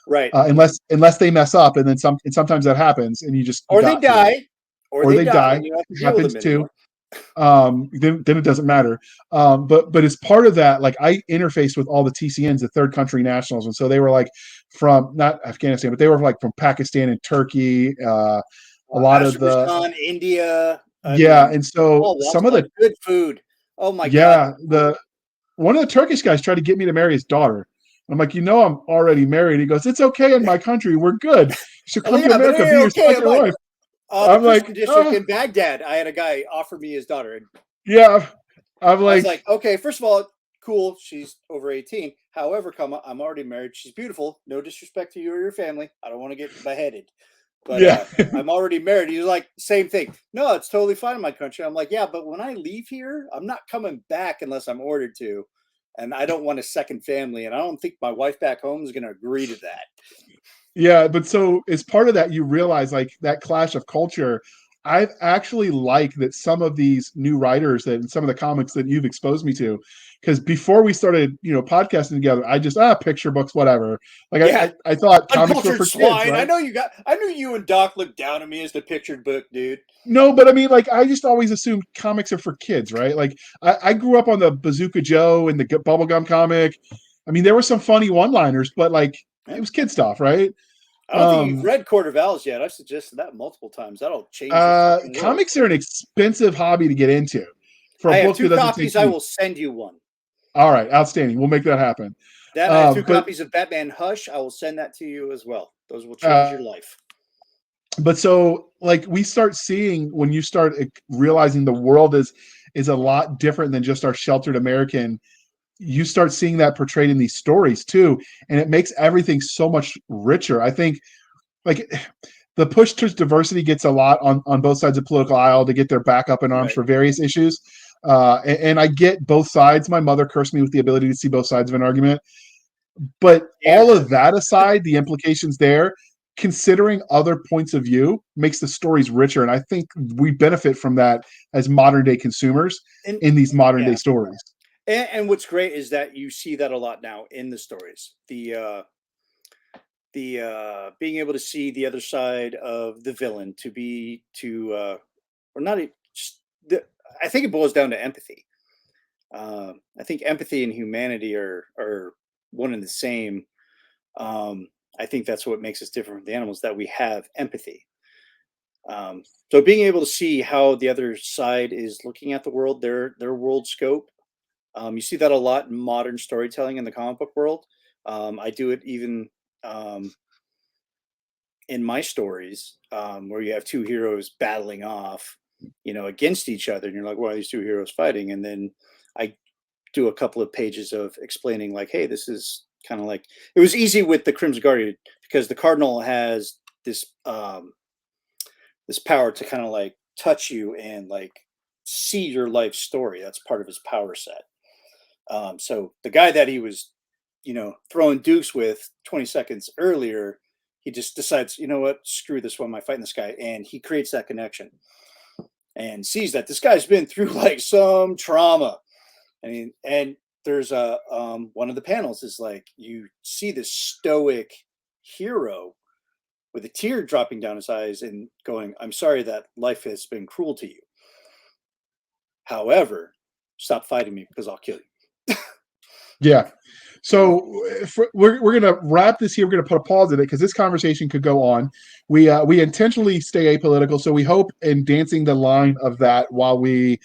right? Unless they mess up, and then sometimes that happens, and you they die, or they die. It happens too. Then it doesn't matter. But as part of that, like I interfaced with all the TCNs, the third country nationals, and so they were like from not Afghanistan, but they were like from Pakistan and Turkey. A lot of the India. And so some of the good food. Oh my god! One of the Turkish guys tried to get me to marry his daughter. I'm like, I'm already married. He goes, it's okay in my country. We're good. You should come to America, be your second wife. I'm like, district in Baghdad. I had a guy offer me his daughter. Yeah, I was like, okay, first of all, cool. She's over 18. However, I'm already married. She's beautiful. No disrespect to you or your family. I don't want to get beheaded. But I'm already married. He was like, same thing. No, it's totally fine in my country. I'm like, yeah, but when I leave here, I'm not coming back unless I'm ordered to. And I don't want a second family. And I don't think my wife back home is going to agree to that. Yeah, but so as part of that, you realize like that clash of culture. I've actually liked that some of these new writers that and some of the comics that you've exposed me to, because before we started, podcasting together, I just picture books, whatever. Like I thought comics were for swine. kids. Right? I knew you and Doc looked down at me as the pictured book, dude. No, but I mean, like I just always assumed comics are for kids, right? Like I grew up on the Bazooka Joe and the Bubblegum comic. I mean, there were some funny one-liners, but like it was kid stuff, right? I don't think you've read Court of Owls yet. I've suggested that multiple times. That'll change. Comics are an expensive hobby to get into. For a book have 2 copies. I will send you one. All right, outstanding. We'll make that happen. I have 2 copies of Batman Hush. I will send that to you as well. Those will change your life. But so, like, we start seeing when you start realizing the world is a lot different than just our sheltered American. You start seeing that portrayed in these stories too, and it makes everything so much richer. I think, like, the push towards diversity gets a lot on both sides of the political aisle to get their back up in arms for various issues. And I get both sides. My mother cursed me with the ability to see both sides of an argument. But all of that aside, the implications there, considering other points of view, makes the stories richer. And I think we benefit from that as modern day consumers in these modern day stories. And what's great is that you see that a lot now in the stories. The being able to see the other side of the villain, or not just I think it boils down to empathy. I think empathy and humanity are one and the same. I think that's what makes us different from the animals, that we have empathy. So being able to see how the other side is looking at the world, their world scope, you see that a lot in modern storytelling in the comic book world. I do it even in my stories, where you have two heroes battling off, against each other, and you're like, why are these two heroes fighting? And then I do a couple of pages of explaining, like, hey, this is kind of like, it was easy with the Crimson Guardian because the Cardinal has this this power to kind of like touch you and like see your life story. That's part of his power set. So the guy that he was, throwing dukes with 20 seconds earlier, he just decides, you know what, screw this, why am I fighting this guy? And he creates that connection and sees that this guy's been through like some trauma. And there's one of the panels is like, you see this stoic hero with a tear dropping down his eyes and going, I'm sorry that life has been cruel to you. However, stop fighting me because I'll kill you. Yeah. So we're going to wrap this here. We're going to put a pause in it because this conversation could go on. We intentionally stay apolitical, so we hope in dancing the line of that while we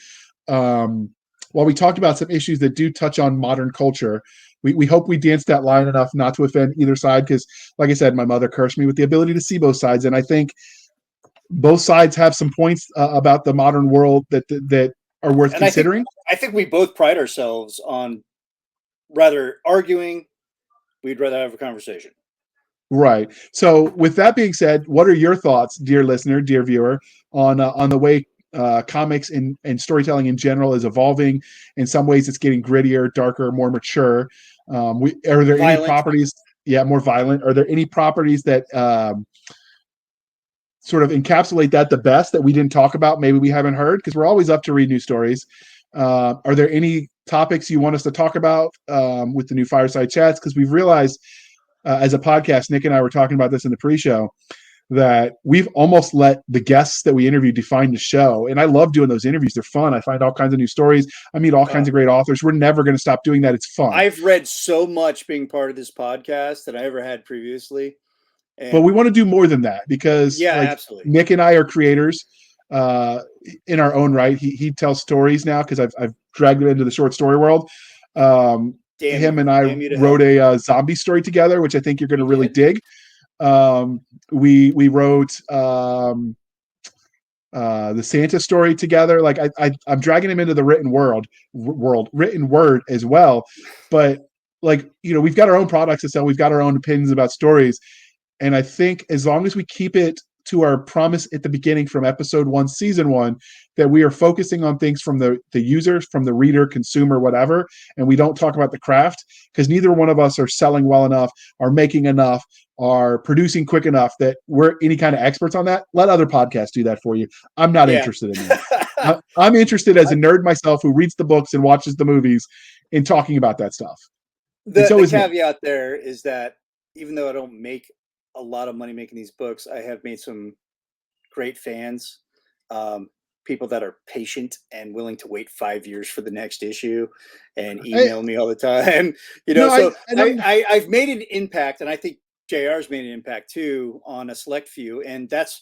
talk about some issues that do touch on modern culture. We hope we dance that line enough not to offend either side because, like I said, my mother cursed me with the ability to see both sides, and I think both sides have some points about the modern world that are worth considering. I think we both pride ourselves on rather arguing. We'd rather have a conversation. Right. So with that being said, what are your thoughts, dear listener, dear viewer, on the way comics and storytelling in general is evolving? In some ways, it's getting grittier, darker, more mature. Are there violent. Any properties? Yeah, more violent. Are there any properties that sort of encapsulate that the best that we didn't talk about? Maybe we haven't heard because we're always up to read new stories. Are there any topics you want us to talk about with the new Fireside Chats? Because we've realized as a podcast, Nick and I were talking about this in the pre-show, that we've almost let the guests that we interview define the show. And I love doing those interviews. They're fun. I find all kinds of new stories. I meet all kinds of great authors. We're never going to stop doing that. It's fun. I've read so much being part of this podcast that I ever had previously. But we want to do more than that because absolutely. Nick and I are creators in our own right. He tells stories now because I've dragged him into the short story world. Him and I wrote a zombie story together, which I think you're going to really dig. We wrote the Santa story together. Like I'm dragging him into the written word as well. But we've got our own products to sell. We've got our own opinions about stories. And I think as long as we keep it to our promise at the beginning from episode 1, season 1, that we are focusing on things from the users, from the reader, consumer, whatever, and we don't talk about the craft because neither one of us are selling well enough, are making enough, are producing quick enough that we're any kind of experts on that. Let other podcasts do that for you. I'm not interested in that. I'm interested as a nerd myself who reads the books and watches the movies in talking about that stuff. The caveat there is that even though I don't make a lot of money making these books, I have made some great fans, people that are patient and willing to wait 5 years for the next issue and email me all the time. I've made an impact, and I think JR's made an impact too on a select few. And that's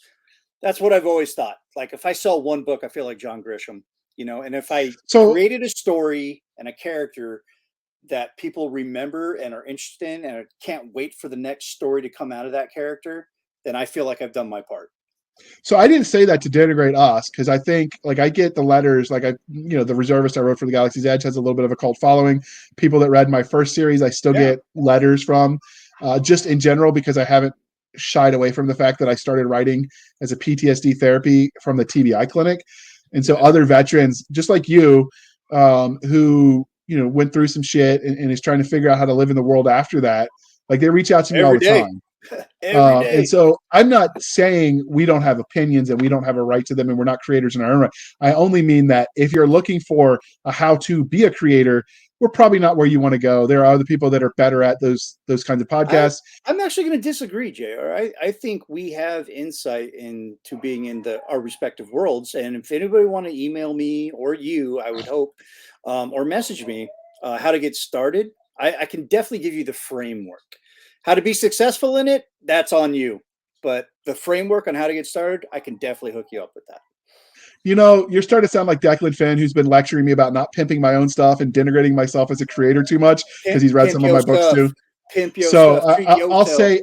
what I've always thought. Like if I sell one book, I feel like John Grisham, and if I created a story and a character that people remember and are interested in and can't wait for the next story to come out of that character, then I feel like I've done my part. So I didn't say that to denigrate us because I think I get the letters, the Reservist I wrote for the Galaxy's Edge has a little bit of a cult following. People that read my first series, I still get letters from just in general because I haven't shied away from the fact that I started writing as a PTSD therapy from the TBI clinic. And so other veterans just like you who went through some shit and is trying to figure out how to live in the world after that. Like they reach out to me all the time. Every day. And so I'm not saying we don't have opinions and we don't have a right to them and we're not creators in our own right. I only mean that if you're looking for a how to be a creator, we're probably not where you want to go. There are other people that are better at those kinds of podcasts. I'm actually going to disagree, JR. I think we have insight into being in our respective worlds. And if anybody want to email me or you, I would hope, or message me how to get started, I can definitely give you the framework. How to be successful in it, that's on you. But the framework on how to get started, I can definitely hook you up with that. You know, you're starting to sound like Declan Finn, who's been lecturing me about not pimping my own stuff and denigrating myself as a creator too much because he's read Pimp some of your my books stuff. too. Pimp your So stuff. Treat your I'll self. say,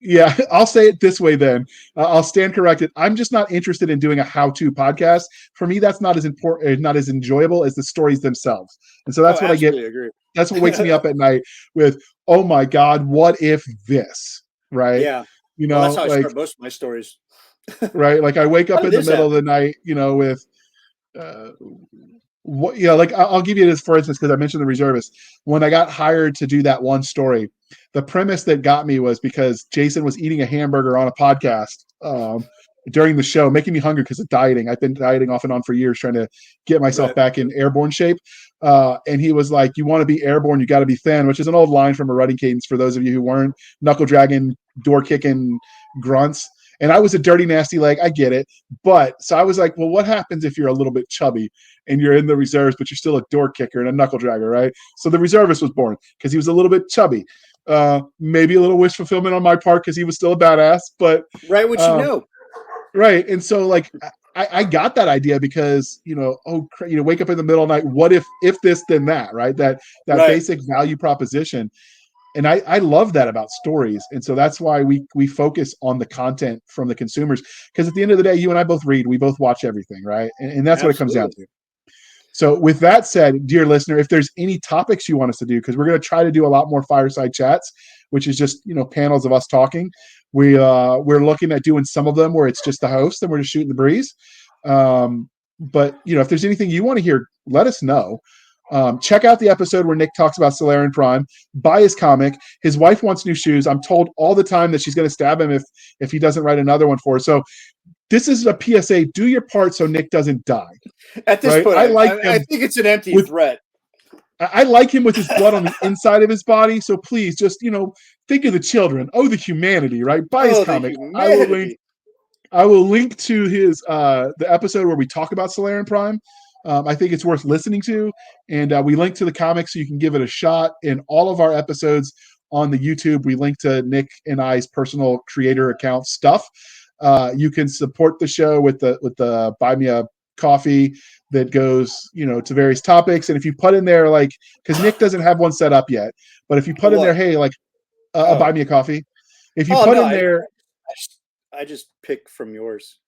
yeah, I'll say it this way then. I'll stand corrected. I'm just not interested in doing a how-to podcast. For me, that's not as important, not as enjoyable as the stories themselves. And so that's what I get. Agree. That's what wakes me up at night with, oh my God, what if this? Right. Yeah. You Well, that's know, how I like, start most of my stories. right. Like I wake How up did in the this middle of the happen? night, you know, with, what, you know, like I'll give you this for instance because I mentioned the reservist. When I got hired to do that one story, the premise that got me was because Jason was eating a hamburger on a podcast during the show, making me hungry because of dieting. I've been dieting off and on for years, trying to get myself back in airborne shape. And he was like, "You want to be airborne, you got to be thin," which is an old line from a running cadence for those of you who weren't knuckle dragging, door kicking grunts. And I was a dirty, nasty leg. I get it. But so I was like, well, what happens if you're a little bit chubby and you're in the reserves, but you're still a door kicker and a knuckle dragger, right? So the reservist was born because he was a little bit chubby. Maybe a little wish fulfillment on my part because he was still a badass, but Right, what you know. right. And so like I got that idea because wake up in the middle of the night. What if this then that, right? That basic value proposition. And I love that about stories. And so that's why we focus on the content from the consumers. Because at the end of the day, you and I both read, we both watch everything, right? And that's what it comes down to. So with that said, dear listener, if there's any topics you want us to do, because we're going to try to do a lot more fireside chats, which is just, panels of us talking. We're looking at doing some of them where it's just the host and we're just shooting the breeze. But if there's anything you want to hear, let us know. Check out the episode where Nick talks about Solarian Prime. Buy his comic. His wife wants new shoes. I'm told all the time that she's going to stab him if he doesn't write another one for her. So this is a PSA. Do your part so Nick doesn't die. At this point, I think it's an empty threat. I like him with his blood on the inside of his body. So please just, think of the children. Oh, the humanity, right? Buy his comic. I will link to his the episode where we talk about Solarian Prime. I think it's worth listening to. And we link to the comic so you can give it a shot. In all of our episodes on the YouTube, we link to Nick and I's personal creator account stuff. You can support the show with the Buy Me a Coffee that goes, to various topics. And if you put in there, like, because Nick doesn't have one set up yet, but if you put in there, hey, like, Buy Me a Coffee. If you put in there, I just pick from yours.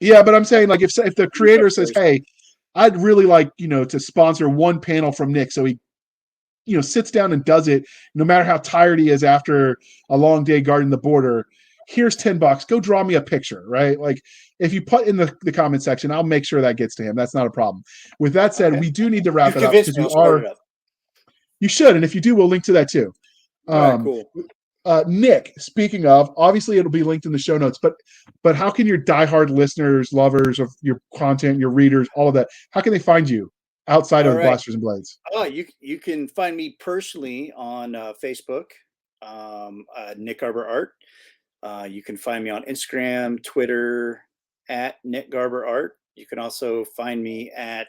Yeah, but I'm saying, like, if the creator says, hey, I'd really like, to sponsor one panel from Nick, so he, sits down and does it, no matter how tired he is after a long day guarding the border. Here's $10. Go draw me a picture, right? Like, if you put in the comment section, I'll make sure that gets to him. That's not a problem. With that said, we do need to wrap it up because you should, and if you do, we'll link to that too. All right, cool. Nick, speaking of, obviously it'll be linked in the show notes, but how can your diehard listeners, lovers of your content, your readers, all of that, how can they find you outside of Blasters and Blades? Oh, you can find me personally on Facebook, Nick Garber Art. You can find me on Instagram, Twitter at Nick Garber Art. You can also find me at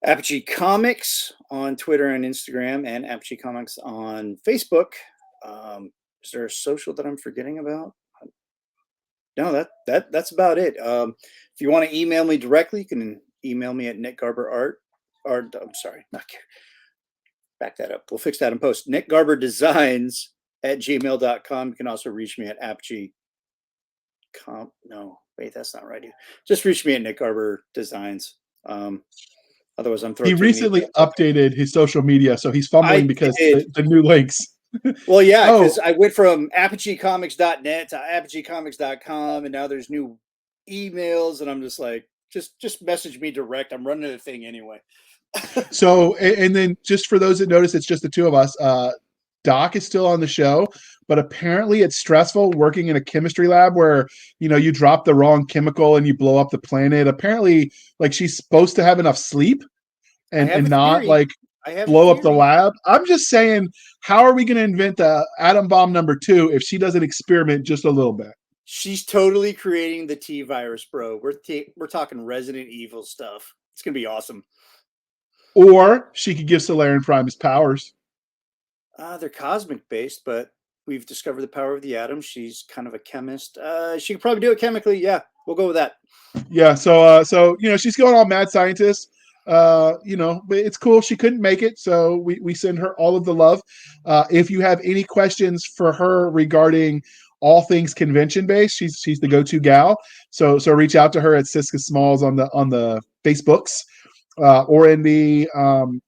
Apogee Comics on Twitter and Instagram, and Apogee Comics on Facebook. Is there a social that I'm forgetting about? No, that's about it. If you want to email me directly, you can email me at Nick Garber Art. Or I'm sorry, not care. Back that up. We'll fix that in post. Nick Garber Designs at gmail.com. You can also reach me at Apogee. No, wait, that's not right. Just reach me at Nick Garber Designs. Otherwise, I'm throwing. He recently updated his social media, so he's fumbling because the new links. Well, yeah, because I went from apogeecomics.net to apogeecomics.com, and now there's new emails, and I'm just like, just message me direct. I'm running the thing anyway. So, and then just for those that notice, it's just the two of us. Doc is still on the show, but apparently it's stressful working in a chemistry lab where, you drop the wrong chemical and you blow up the planet. Apparently, like, she's supposed to have enough sleep and not like blow up the lab. I'm just saying, how are we going to invent the atom bomb number 2 if she doesn't experiment just a little bit? She's totally creating the T virus, bro. We're talking Resident Evil stuff. It's gonna be awesome. Or she could give Solarian Prime his powers. They're cosmic based, but we've discovered the power of the atom. She's kind of a chemist. She could probably do it chemically. Yeah, we'll go with that. Yeah. So she's going all mad scientist. But it's cool. She couldn't make it, so we send her all of the love. If you have any questions for her regarding all things convention based, she's the go-to gal. So reach out to her at Cisca Smalls on the Facebooks. Or in the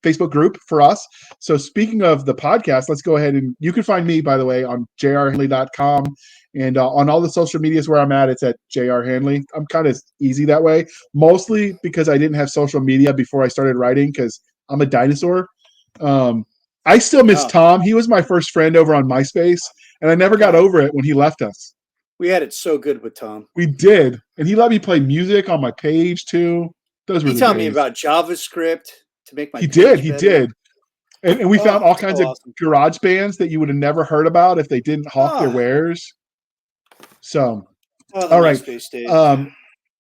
Facebook group for us. So speaking of the podcast, let's go ahead and you can find me, by the way, on jrhandley.com and on all the social medias where I'm at, it's at jrhandley. I'm kind of easy that way, mostly because I didn't have social media before I started writing because I'm a dinosaur. I still miss Tom. He was my first friend over on MySpace, and I never got over it when he left us. We had it so good with Tom. We did. And he let me play music on my page too. He taught me about JavaScript to make my He did. And we found all kinds of garage bands that you would have never heard about if they didn't hawk their wares. So, all right.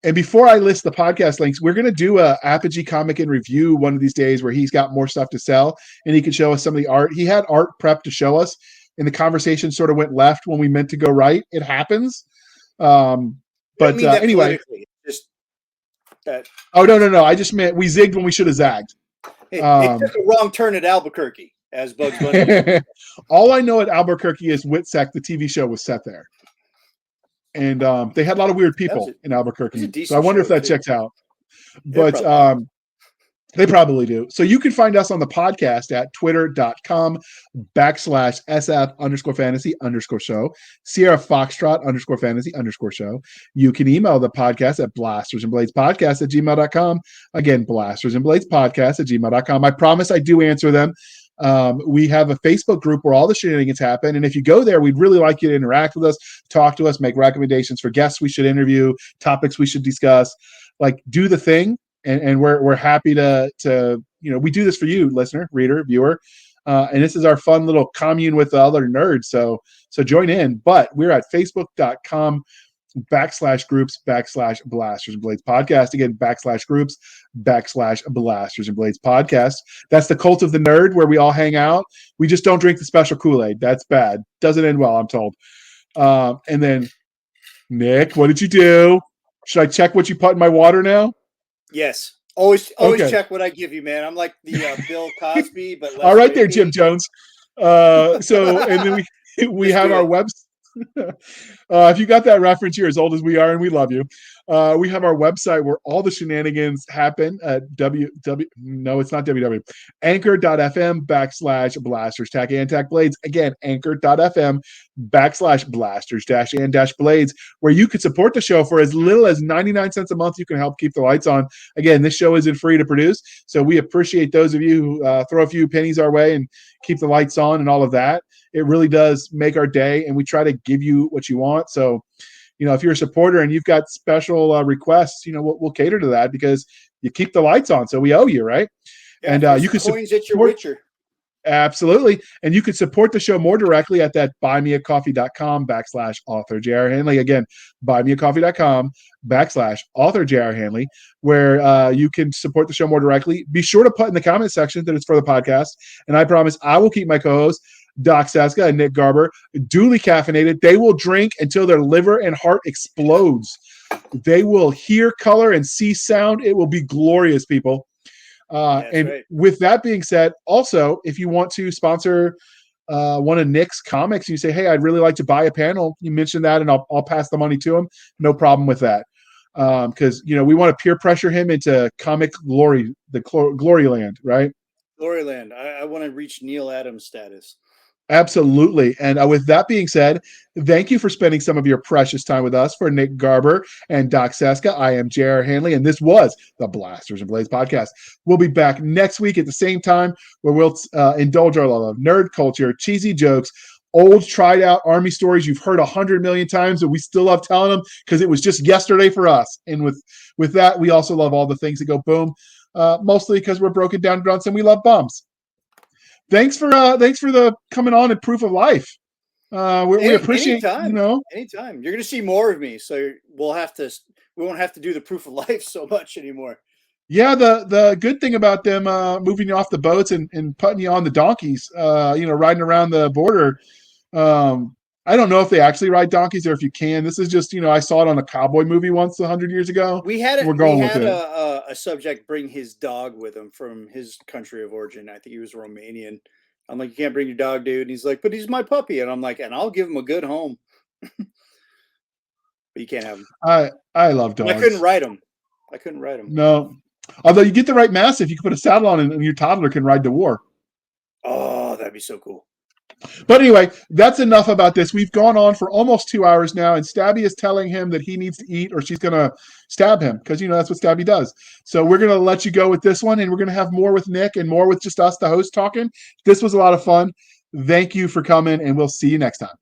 And before I list the podcast links, we're going to do a Apogee Comic in Review one of these days where he's got more stuff to sell and he can show us some of the art. He had art prep to show us, and the conversation sort of went left when we meant to go right. It happens. But anyway. Oh, no. I just meant we zigged when we should have zagged. It took a wrong turn at Albuquerque, as Bugs Bunny. All I know at Albuquerque is Witsec, the TV show, was set there. And they had a lot of weird people in Albuquerque. So I wonder if that checks out. But they probably do. So you can find us on the podcast at twitter.com/SF_fantasy_show, Sierra Foxtrot _fantasy_show. You can email the podcast at blastersandbladespodcast@gmail.com. Again, blastersandbladespodcast@gmail.com. I promise I do answer them. We have a Facebook group where all the shenanigans happen. And if you go there, we'd really like you to interact with us, talk to us, make recommendations for guests we should interview, topics we should discuss, like do the thing. And we're happy to we do this for you, listener, reader, viewer. And this is our fun little commune with the other nerds. So join in. But we're at facebook.com/groups/Blasters and Blades Podcast. Again, /groups/Blasters and Blades Podcast. That's the cult of the nerd where we all hang out. We just don't drink the special Kool-Aid. That's bad. Doesn't end well, I'm told. And then, Nick, what did you do? Should I check what you put in my water now? Yes. Always check what I give you, man. I'm like the Bill Cosby, but less all right there, Jim Jones. And then we have our website. If you got that reference, you're as old as we are, and we love you. We have our website where all the shenanigans happen at anchor.fm/blasters-and-blades. Again, anchor.fm/blasters-and-blades, where you could support the show for as little as 99 cents a month. You can help keep the lights on. Again, this show isn't free to produce, so we appreciate those of you who throw a few pennies our way and keep the lights on and all of that. It really does make our day, and we try to give you what you want. So, if you're a supporter and you've got special requests, we'll cater to that because you keep the lights on. So we owe you, right? Yeah, and you can coins at your witcher. Absolutely. And you can support the show more directly at that buymeacoffee.com/author J.R. Handley. Again, buymeacoffee.com/author J.R. Handley, where you can support the show more directly. Be sure to put in the comment section that it's for the podcast. And I promise I will keep my co-hosts, Doc Cisca and Nick Garber, duly caffeinated. They will drink until their liver and heart explodes. They will hear color and see sound. It will be glorious, people. With that being said, also, if you want to sponsor one of Nick's comics, you say, hey, I'd really like to buy a panel. You mention that, and I'll pass the money to him. No problem with that. Because, we want to peer pressure him into comic glory, the glory land, right? Glory land. I want to reach Neil Adams status. Absolutely. And with that being said, thank you for spending some of your precious time with us. For Nick Garber and Doc Cisca, I am J.R. Handley, and this was the Blasters and Blades podcast. We'll be back next week at the same time, where we'll indulge our love of nerd culture, cheesy jokes, old tried out Army stories you've heard 100 million times, but we still love telling them because it was just yesterday for us. And with that, we also love all the things that go boom, mostly because we're broken down grunts and we love bums. Thanks for the coming on and proof of life. We appreciate anytime. You're gonna see more of me, so we won't have to do the proof of life so much anymore. Yeah, the good thing about them moving you off the boats and putting you on the donkeys, riding around the border. I don't know if they actually ride donkeys or if you can. This is just, I saw it on a cowboy movie once 100 years ago. We had a subject bring his dog with him from his country of origin. I think he was Romanian. I'm like, you can't bring your dog, dude. And he's like, but he's my puppy. And I'm like, and I'll give him a good home. But you can't have him. I love dogs. I couldn't ride him. No. Although you get the right mastiff, you can put a saddle on and your toddler can ride to war. Oh, that'd be so cool. But anyway, that's enough about this. We've gone on for almost 2 hours now, and Stabby is telling him that he needs to eat or she's going to stab him because, that's what Stabby does. So we're going to let you go with this one, and we're going to have more with Nick and more with just us, the host, talking. This was a lot of fun. Thank you for coming, and we'll see you next time.